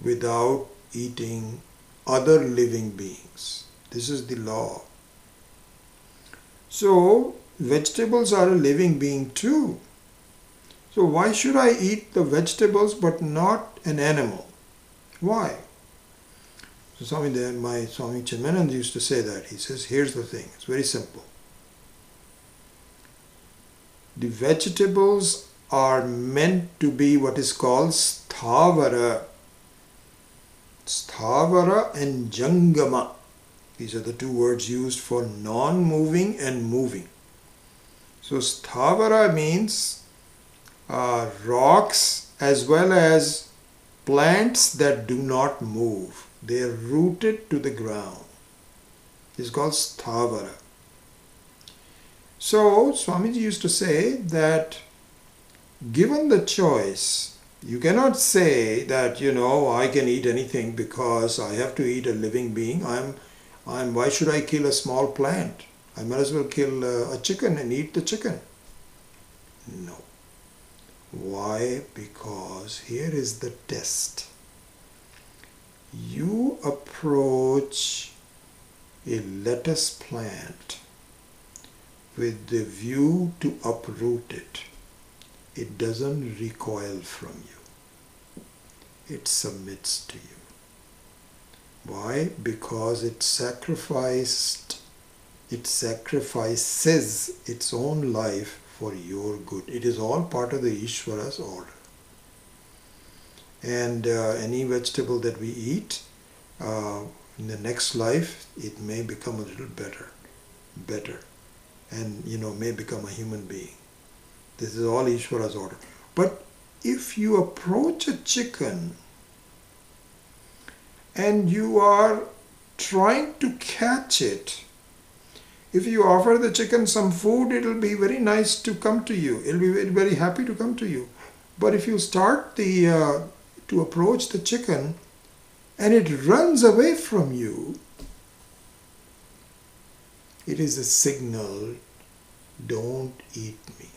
without eating other living beings. This is the law. So, vegetables are a living being too. So why should I eat the vegetables but not an animal? Why? So Swami Chinmayananda used to say that. He says, here's the thing, it's very simple. The vegetables are meant to be what is called sthavara. Sthavara and jangama. These are the two words used for non-moving and moving. So sthavara means rocks as well as plants that do not move. They are rooted to the ground. It's called sthavara. So Swamiji used to say that given the choice, you cannot say that, I can eat anything because I have to eat a living being. Why should I kill a small plant? I might as well kill a chicken and eat the chicken. No. Why? Because here is the test. you approach a lettuce plant with the view to uproot it, it doesn't recoil from you. It submits to you. Why? Because it sacrifices its own life for your good. It is all part of the Ishvara's order. And any vegetable that we eat, in the next life, it may become a little better, and may become a human being. This is all Ishvara's order. But if you approach a chicken and you are trying to catch it, if you offer the chicken some food, it will be very nice to come to you. It will be very, very happy to come to you. But if you start to approach the chicken and it runs away from you, it is a signal, don't eat me.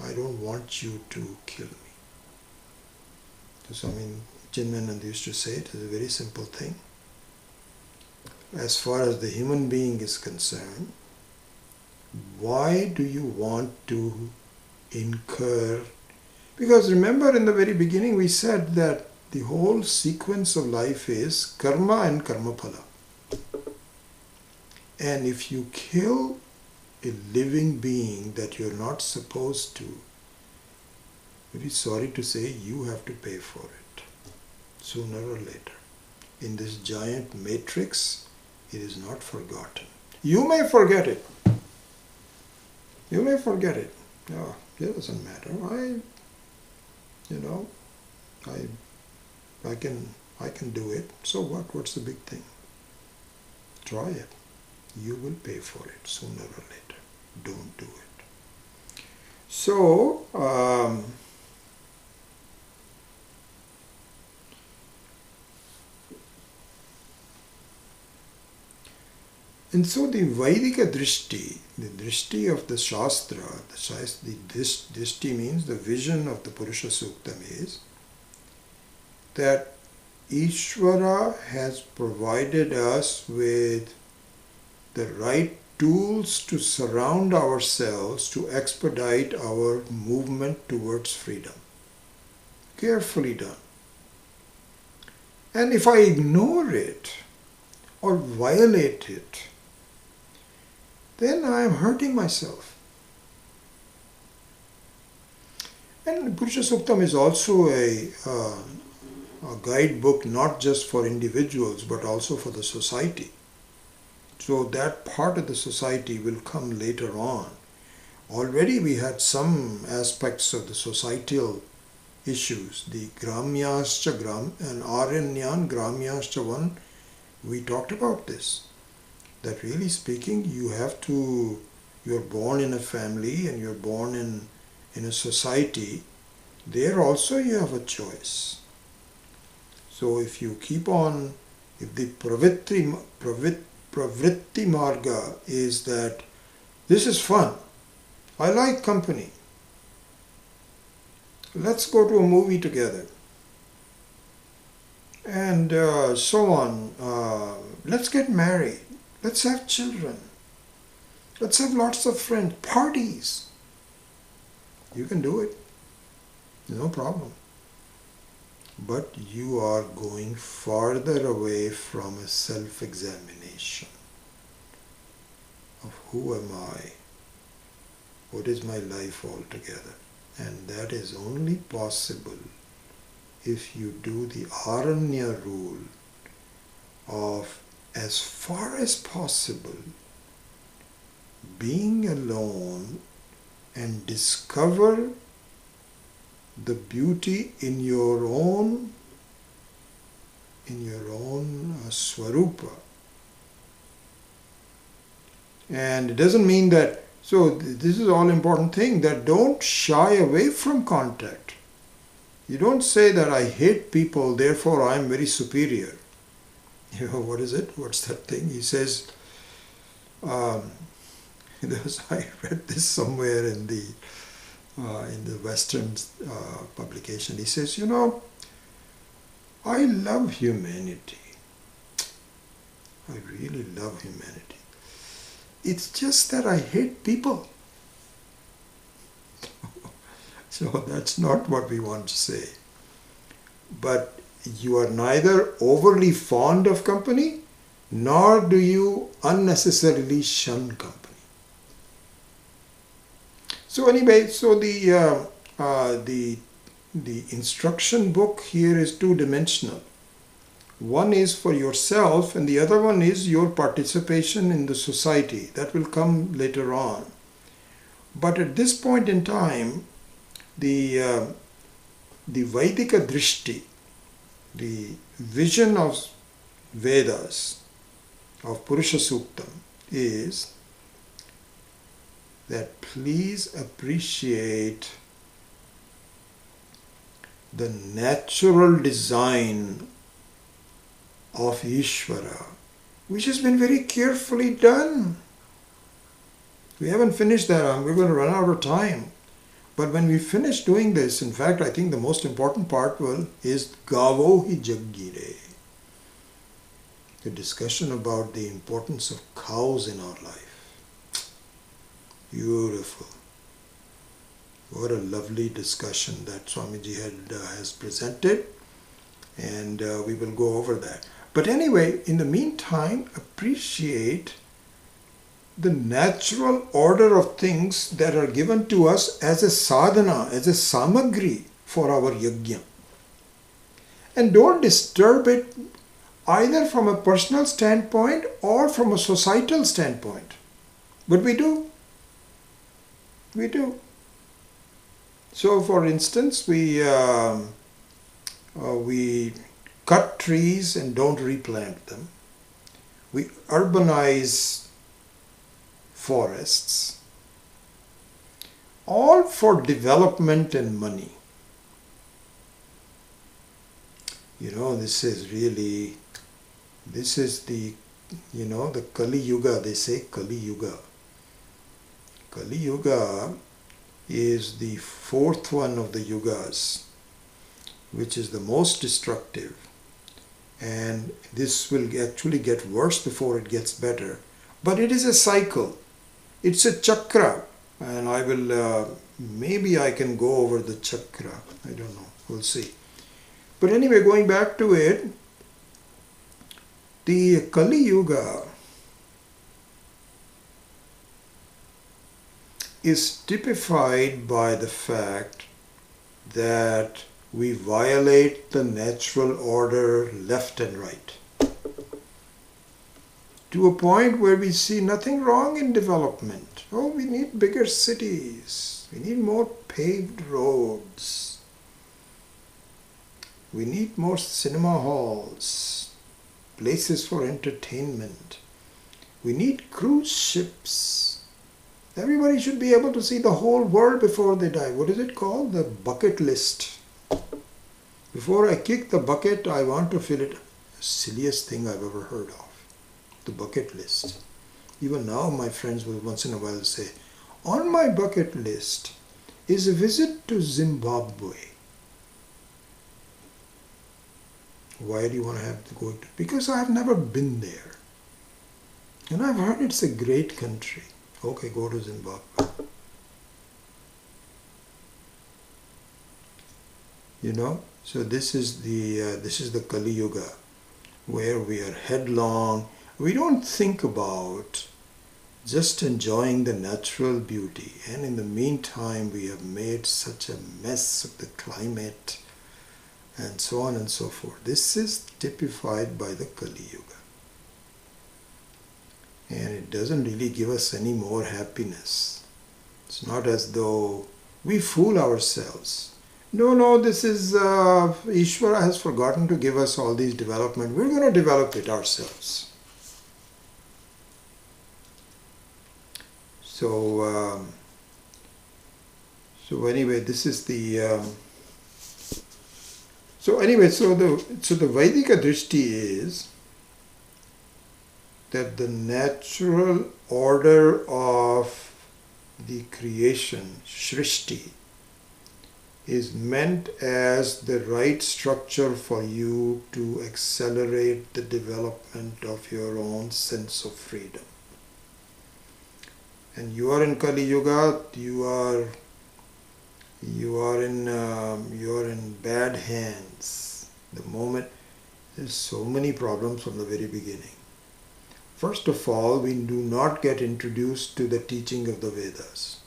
I don't want you to kill me. So, Chinmayananda used to say it is a very simple thing. As far as the human being is concerned, why do you want to incur? Because remember, in the very beginning we said that the whole sequence of life is karma and karma phala. And if you kill a living being that you're not supposed to, very sorry to say, you have to pay for it, sooner or later. In this giant matrix, it is not forgotten. You may forget it. You may forget it. No, it doesn't matter. I can do it. So what? What's the big thing? Try it. You will pay for it sooner or later. Don't do it. So, and so the Vaidika Drishti, the Drishti of the Shastra, this Drishti means the vision of the Purusha Suktam is that Ishvara has provided us with the right tools to surround ourselves to expedite our movement towards freedom. Carefully done. And if I ignore it or violate it, then I am hurting myself. And Purusha Suktam is also a guidebook not just for individuals but also for the society. So that part of the society will come later on. Already we had some aspects of the societal issues. The Gramyascha and Aranyan Gramyascha one, we talked about this. That really speaking, you're born in a family and you're born in a society. There also you have a choice. So if you keep on, if the pravritti marga is that this is fun, I like company, let's go to a movie together, and so on, let's get married, let's have children, let's have lots of friends, parties, you can do it, no problem. But you are going farther away from a self-examination of who am I, what is my life altogether. And that is only possible if you do the Aranya rule of, as far as possible, being alone and discover the beauty in your own swarupa. And it doesn't mean that, so this is all important thing, that don't shy away from contact. You don't say that I hate people, therefore I am very superior. What is it? What's that thing? He says, I read this somewhere in the Western publication. He says, I love humanity. I really love humanity. It's just that I hate people. So that's not what we want to say. But you are neither overly fond of company, nor do you unnecessarily shun company. So anyway, so the instruction book here is two-dimensional. One is for yourself and the other one is your participation in the society. That will come later on. But at this point in time, the Vaidika Drishti, the vision of Vedas, of Purusha Suktam, is that please appreciate the natural design of Ishvara, which has been very carefully done. We haven't finished that. We're going to run out of time. But when we finish doing this, in fact, I think the most important part is Gavo hi Jaggire. The discussion about the importance of cows in our life. Beautiful. What a lovely discussion that Swamiji has presented. And we will go over that. But anyway, in the meantime, appreciate the natural order of things that are given to us as a sadhana, as a samagri for our yajna. And don't disturb it either from a personal standpoint or from a societal standpoint. But we do. We do. So for instance, we cut trees and don't replant them. We urbanize forests, all for development and money. You know, this is the Kali Yuga. They say Kali Yuga. Kali Yuga is the fourth one of the yugas, which is the most destructive. And this will actually get worse before it gets better. But it is a cycle. It's a chakra. And I will, maybe I can go over the chakra. I don't know. We'll see. But anyway, going back to it, the Kali Yuga is typified by the fact that we violate the natural order left and right. To a point where we see nothing wrong in development. Oh, we need bigger cities. We need more paved roads. We need more cinema halls, places for entertainment. We need cruise ships. Everybody should be able to see the whole world before they die. What is it called? The bucket list. Before I kick the bucket, I want to fill it. Silliest thing I've ever heard of. The bucket list. Even now my friends will once in a while say, on my bucket list is a visit to Zimbabwe. Why do you want to have to go to? Because I have never been there. And I've heard it's a great country. Okay, go to Zimbabwe. You know, so this is the Kali Yuga, where we are headlong. We don't think about just enjoying the natural beauty. And in the meantime, we have made such a mess of the climate and so on and so forth. This is typified by the Kali Yuga. And it doesn't really give us any more happiness. It's not as though we fool ourselves. No, this is, Ishvara has forgotten to give us all these development. We're going to develop it ourselves. So anyway, this is the, so the Vaidika Drishti is that the natural order of the creation, Shrishti, is meant as the right structure for you to accelerate the development of your own sense of freedom. And you are in Kali Yuga, you are in bad hands. The moment there's so many problems from the very beginning. First of all, we do not get introduced to the teaching of the Vedas.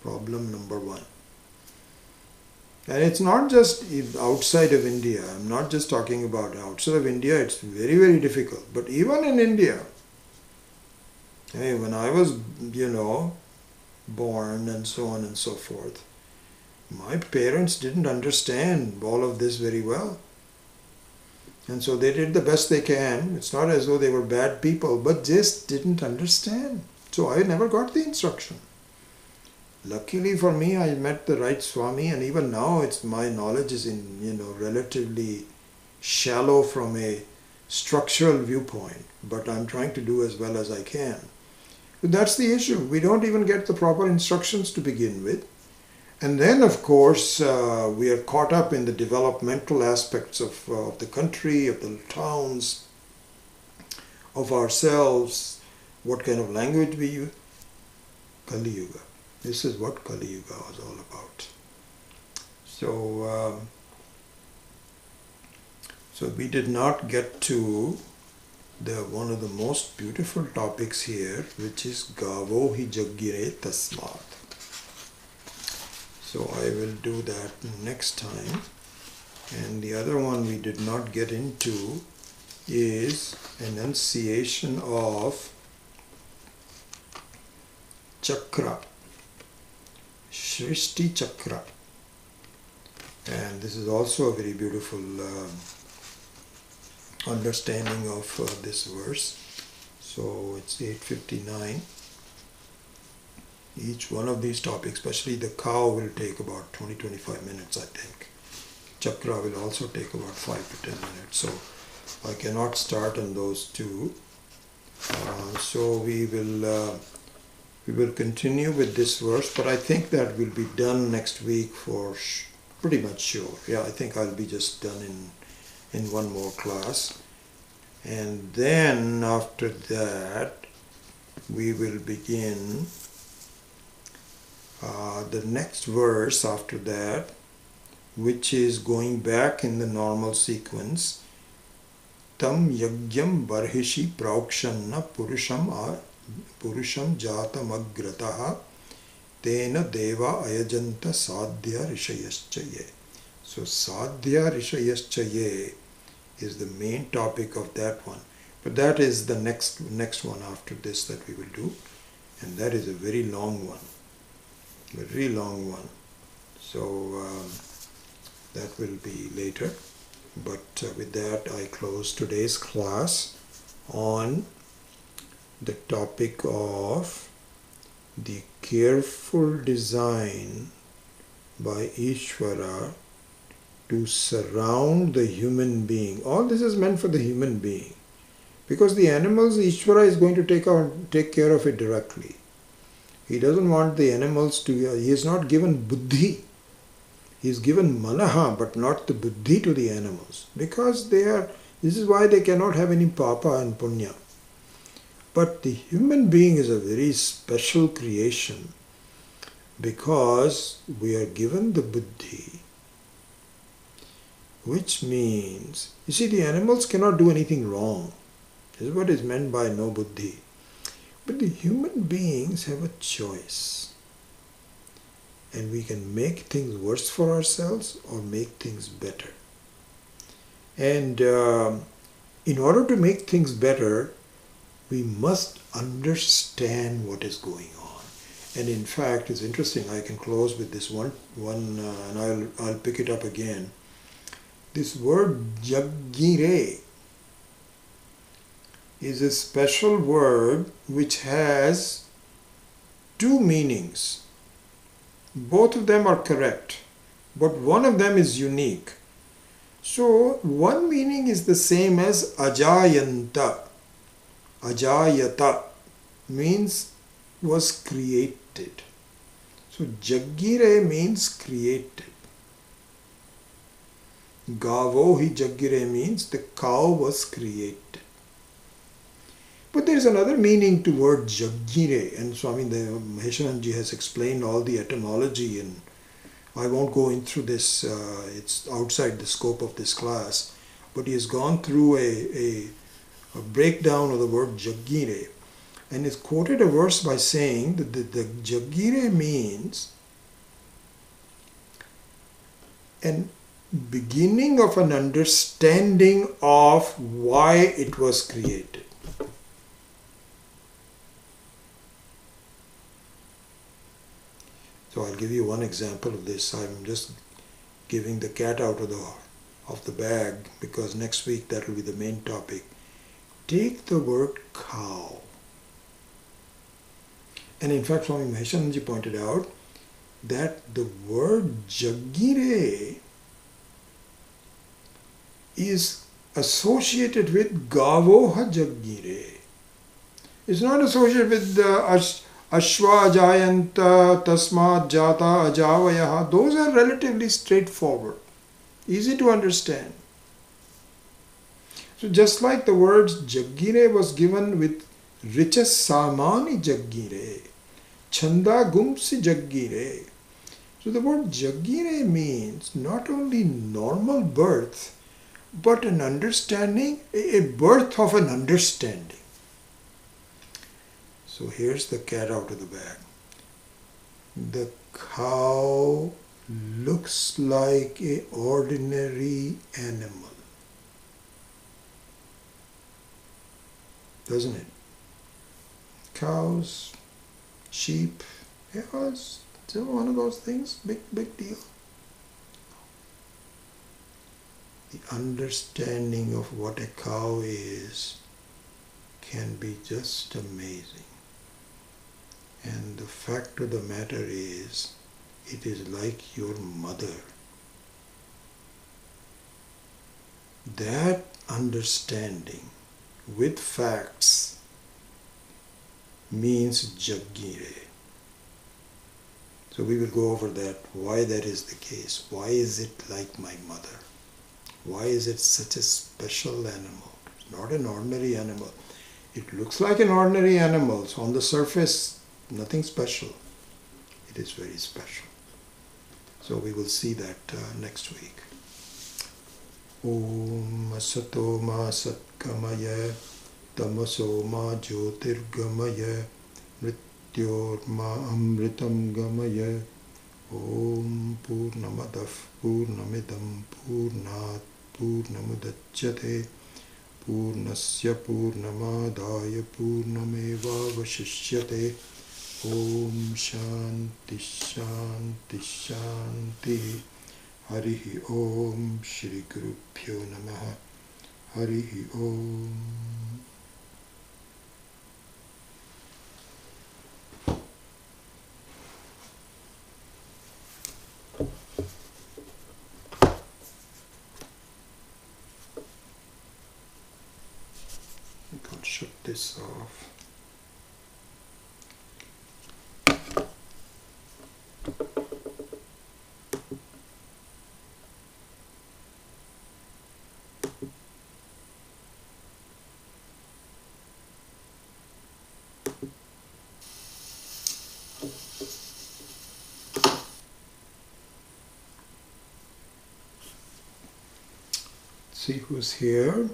Problem number one. And it's not just outside of India. I'm not just talking about outside of India. It's very, very difficult. But even in India, when I was, born and so on and so forth, my parents didn't understand all of this very well. And so they did the best they can. It's not as though they were bad people, but just didn't understand. So I never got the instruction. Luckily for me, I met the right Swami, and even now my knowledge is relatively shallow from a structural viewpoint, but I'm trying to do as well as I can. But that's the issue. We don't even get the proper instructions to begin with. And then, of course, we are caught up in the developmental aspects of the country, of the towns, of ourselves, what kind of language we use. Kali Yuga. This is what Kali Yuga was all about. So we did not get to one of the most beautiful topics here, which is Gavo hi jaggire tasmat. So I will do that next time. And the other one we did not get into is enunciation of chakra, Shrishti chakra. And this is also a very beautiful understanding of this verse. So it's 8:59. Each one of these topics, especially the cow, will take about 20-25 minutes, I think. Chakra will also take about 5 to 10 minutes. So I cannot start on those two. So we will continue with this verse, but I think that will be done next week for pretty much sure. Yeah, I think I'll be just done in one more class. And then after that, we will begin the next verse after that, which is going back in the normal sequence. Tam yagyam barhishi praukshanna purusham jatam agrataha tena deva ayajanta sadhya rishayaschaye. So sadhya rishayaschaye is the main topic of that one. But that is the next one after this that we will do. And that is a very long one. Very long one. So that will be later. But with that, I close today's class on the topic of the careful design by Ishvara to surround the human being. All this is meant for the human being. Because the animals, Ishvara is going to take care of it directly. He doesn't want the animals to, he is not given buddhi. He is given manaha, but not the buddhi to the animals. Because this is why they cannot have any papa and punya. But the human being is a very special creation because we are given the buddhi, which means, you see, the animals cannot do anything wrong. This is what is meant by no buddhi. But the human beings have a choice. And we can make things worse for ourselves or make things better. And in order to make things better, we must understand what is going on. And in fact, it's interesting, I can close with this one and I'll pick it up again. This word jaggire is a special word which has two meanings. Both of them are correct, but one of them is unique. So one meaning is the same as ajayanta. Ajayata means was created. So jaggire means created. Gavo hi jaggire means the cow was created. But there is another meaning to word jaggire, and Swami Maheshananji has explained all the etymology, and I won't go into this, it's outside the scope of this class, but he has gone through a breakdown of the word jaggire, and he's quoted a verse by saying that the jaggire means an beginning of an understanding of why it was created. So I'll give you one example of this. I'm just giving the cat out of the bag because next week that will be the main topic. Take the word cow. And in fact, Swami Maheshananji pointed out that the word jaggire is associated with gavoha jaggire. It's not associated with ashva jayanta tasmat jata ajavayaha. Those are relatively straightforward, easy to understand. So just like the words jaggire was given with richa samani jaggire, chanda gumsi jaggire. So the word jaggire means not only normal birth, but an understanding, a birth of an understanding. So here's the cat out of the bag. The cow looks like an ordinary animal, doesn't it? Cows, sheep, yeah, it's one of those things, big deal. The understanding of what a cow is can be just amazing. And the fact of the matter is, it is like your mother. That understanding with facts means jaggire. So we will go over that, why that is the case. Why is it like my mother? Why is it such a special animal? It's not an ordinary animal. It looks like an ordinary animal. So on the surface, nothing special. It is very special. So we will see that next week. Om Asato Ma Satkamaya Tamaso Ma Jyotirgamaya Mrityor Ma Amritam Gamaya Om Purnamadav Purnamidam Purnat Purnamudachyate Purnasya Purnamadaya Purnameva Vashishyate Om Shanti Shanti Shanti Harihi Om Shri Gurubhyo Namaha Harihi Om. I can't shut this off. See who's here.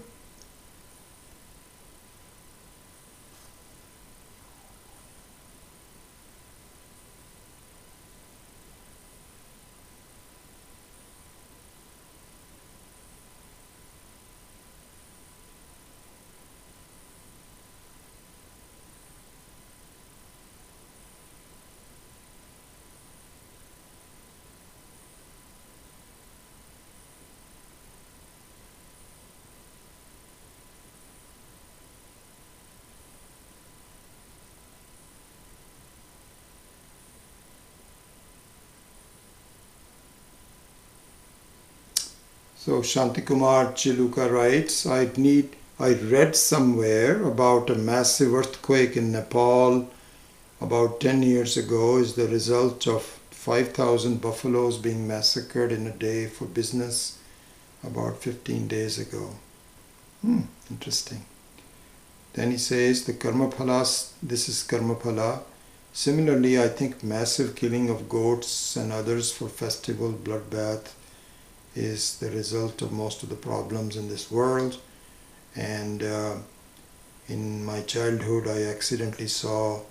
So Shantikumar Chiluka writes, I read somewhere about a massive earthquake in Nepal about 10 years ago is the result of 5,000 buffaloes being massacred in a day for business. about 15 days ago. Interesting. Then he says the karma phalas, this is karma phala. Similarly, I think massive killing of goats and others for festival bloodbath is the result of most of the problems in this world. And in my childhood, I accidentally saw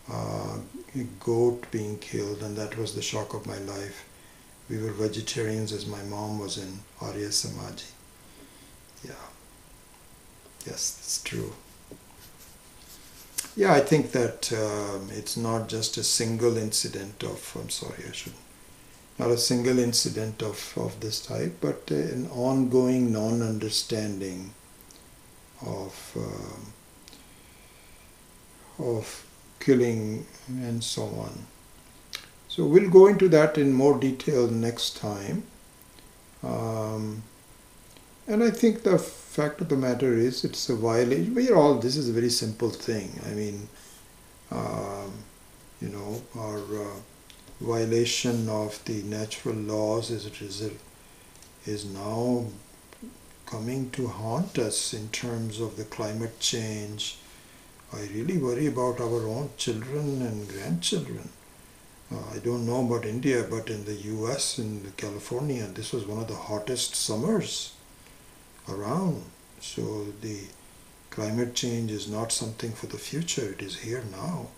a goat being killed, and that was the shock of my life. We were vegetarians as my mom was in Arya Samaji. Yeah. Yes, that's true. Yeah, I think that it's not just a single incident of, not a single incident of this type, but an ongoing non-understanding of killing and so on. So we'll go into that in more detail next time. And I think the fact of the matter is it's a violation. This is a very simple thing. I mean, our violation of the natural laws is now coming to haunt us in terms of the climate change. I really worry about our own children and grandchildren. I don't know about India, but in the US, in California, this was one of the hottest summers around. So the climate change is not something for the future, it is here now.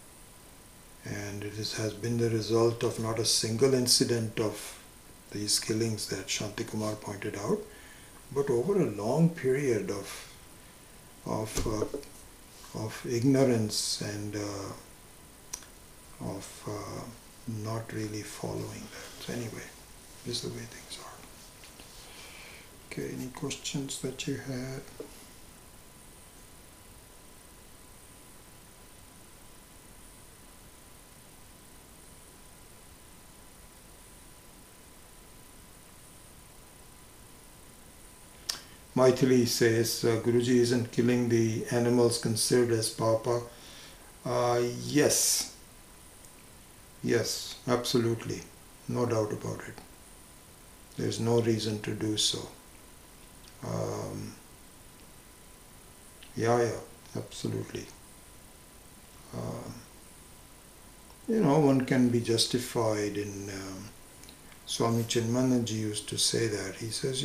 And it has been the result of not a single incident of these killings that Shanti Kumar pointed out, but over a long period of ignorance and of not really following that. So anyway, this is the way things are. Okay, any questions that you had? Maithili says, Guruji, isn't killing the animals considered as papa? Yes. Yes, absolutely. No doubt about it. There's no reason to do so. Yeah, absolutely. One can be justified in... Swami Chinmananji used to say that. He says,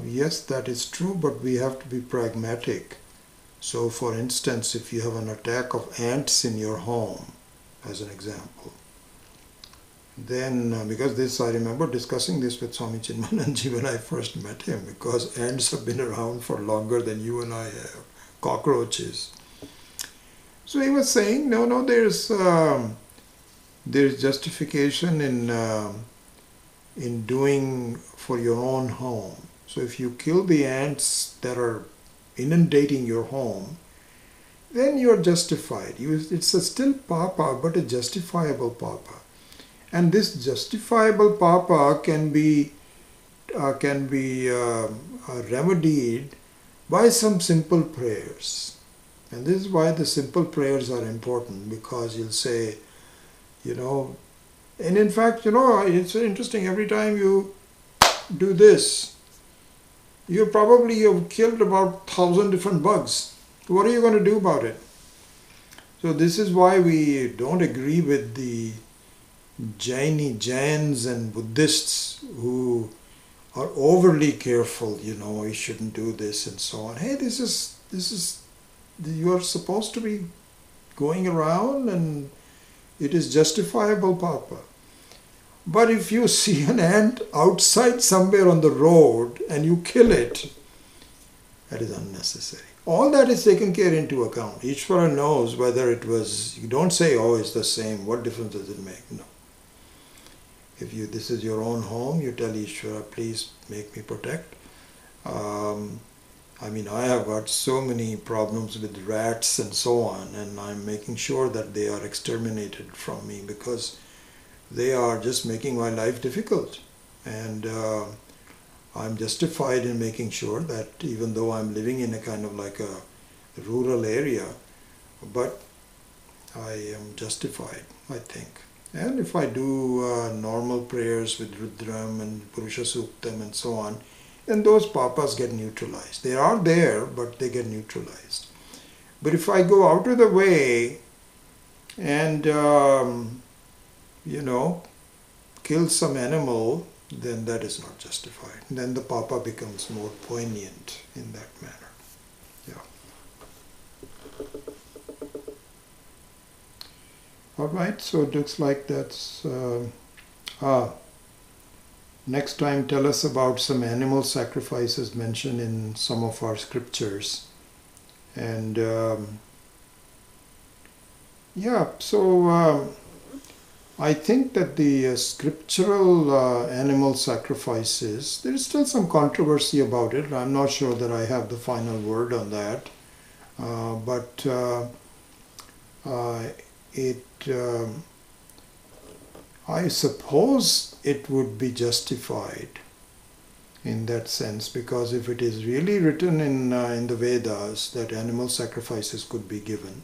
yes, that is true, but we have to be pragmatic. So, for instance, if you have an attack of ants in your home, as an example, then, because this, I remember discussing this with Swami Chinmananji when I first met him, because ants have been around for longer than you and I have, cockroaches. So he was saying, no, there's justification in doing for your own home. So if you kill the ants that are inundating your home, then you are justified. It's still papa, but a justifiable papa. And this justifiable papa can be remedied by some simple prayers. And this is why the simple prayers are important, because you'll say, and in fact, it's interesting, every time you do this, you probably have killed about 1,000 different bugs. What are you going to do about it? So this is why we don't agree with the Jains and Buddhists who are overly careful, you shouldn't do this and so on. Hey, this is, you are supposed to be going around and it is justifiable, papa. But if you see an ant outside somewhere on the road and you kill it, that is unnecessary. All that is taken care into account. Ishvara knows whether it was, you don't say, oh, it's the same, what difference does it make? No. If this is your own home, you tell Ishvara, please make me protect. I have got so many problems with rats and so on, and I'm making sure that they are exterminated from me because they are just making my life difficult. And I'm justified in making sure that even though I'm living in a kind of like a rural area, but I am justified, I think. And if I do normal prayers with Rudram and Purusha Suktam and so on, then those papas get neutralized. They are there, but they get neutralized. But if I go out of the way and, kill some animal, then that is not justified. Then the papa becomes more poignant in that manner. Yeah. All right, so it looks like that's... next time tell us about some animal sacrifices mentioned in some of our scriptures. And I think that the scriptural animal sacrifices, there is still some controversy about it. I'm not sure that I have the final word on that. I suppose it would be justified in that sense, because if it is really written in the Vedas that animal sacrifices could be given.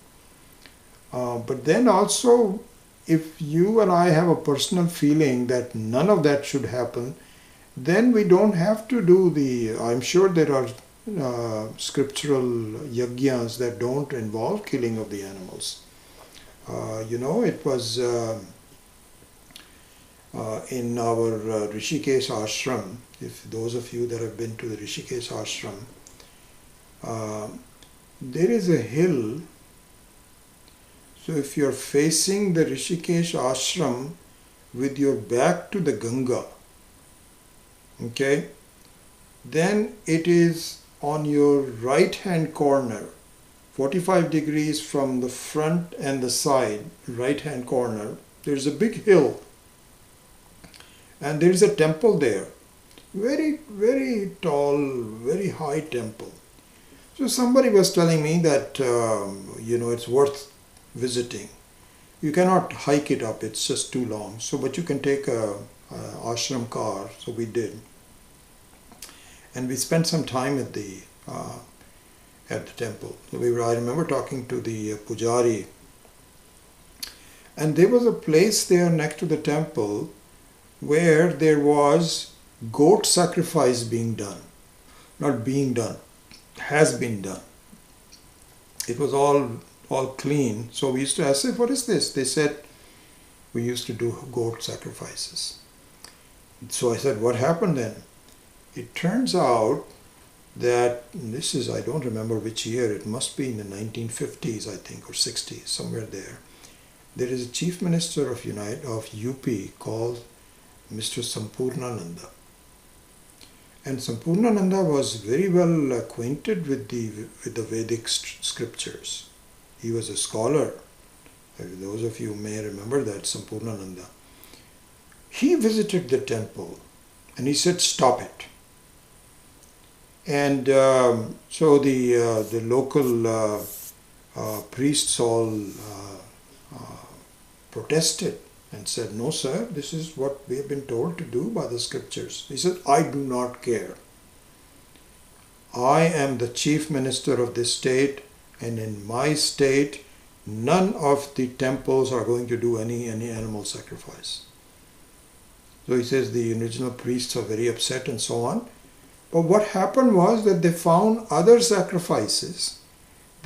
But then also, if you and I have a personal feeling that none of that should happen, then we don't have to do I'm sure there are scriptural yajnas that don't involve killing of the animals. It was in our Rishikesh ashram, if those of you that have been to the Rishikesh ashram, there is a hill. So if you're facing the Rishikesh ashram with your back to the Ganga, okay, then it is on your right hand corner, 45 degrees from the front and the side, right hand corner, there's a big hill. And there is a temple there, very, very tall, very high temple. So somebody was telling me that, it's worth visiting. You cannot hike it up, it's just too long. So, but you can take a ashram car, so we did. And we spent some time at the temple. So I remember talking to the pujari. And there was a place there next to the temple where there was goat sacrifice being done. Not being done, has been done. It was all clean. So we used to ask, what is this? They said, we used to do goat sacrifices. So I said, what happened then? It turns out that I don't remember which year, it must be in the 1950s, I think, or 60s, somewhere there. There is a chief minister of UP called Mr. Sampurnananda. And Sampurnananda was very well acquainted with the Vedic scriptures. He was a scholar. Those of you may remember that, Sampurnananda. He visited the temple and he said, stop it. And so the local priests all protested and said, no sir, this is what we have been told to do by the scriptures. He said, I do not care. I am the chief minister of this state, and in my state, none of the temples are going to do any animal sacrifice. So he says the original priests are very upset and so on. But what happened was that they found other sacrifices,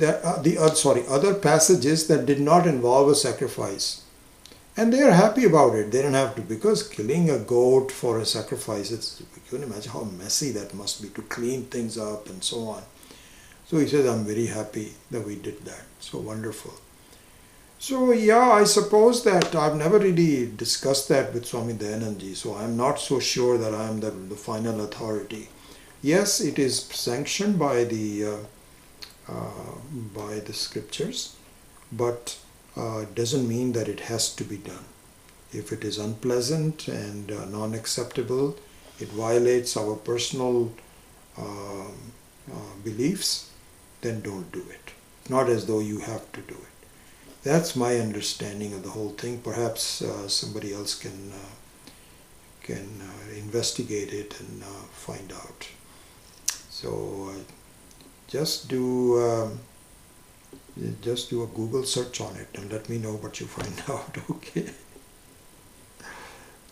other passages that did not involve a sacrifice. And they are happy about it. They don't have to, because killing a goat for a sacrifice, you can imagine how messy that must be to clean things up and so on. So he says, I'm very happy that we did that. So wonderful. So yeah, I suppose that I've never really discussed that with Swami Dayanandji, so I'm not so sure that I'm the final authority. Yes, it is sanctioned by the scriptures, but doesn't mean that it has to be done. If it is unpleasant and non-acceptable, it violates our personal beliefs, then don't do it. Not as though you have to do it. That's my understanding of the whole thing. Perhaps somebody else can investigate it and find out. So just do a Google search on it and let me know what you find out, okay?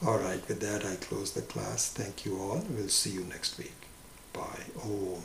Alright, with that I close the class. Thank you all. We'll see you next week. Bye. Om.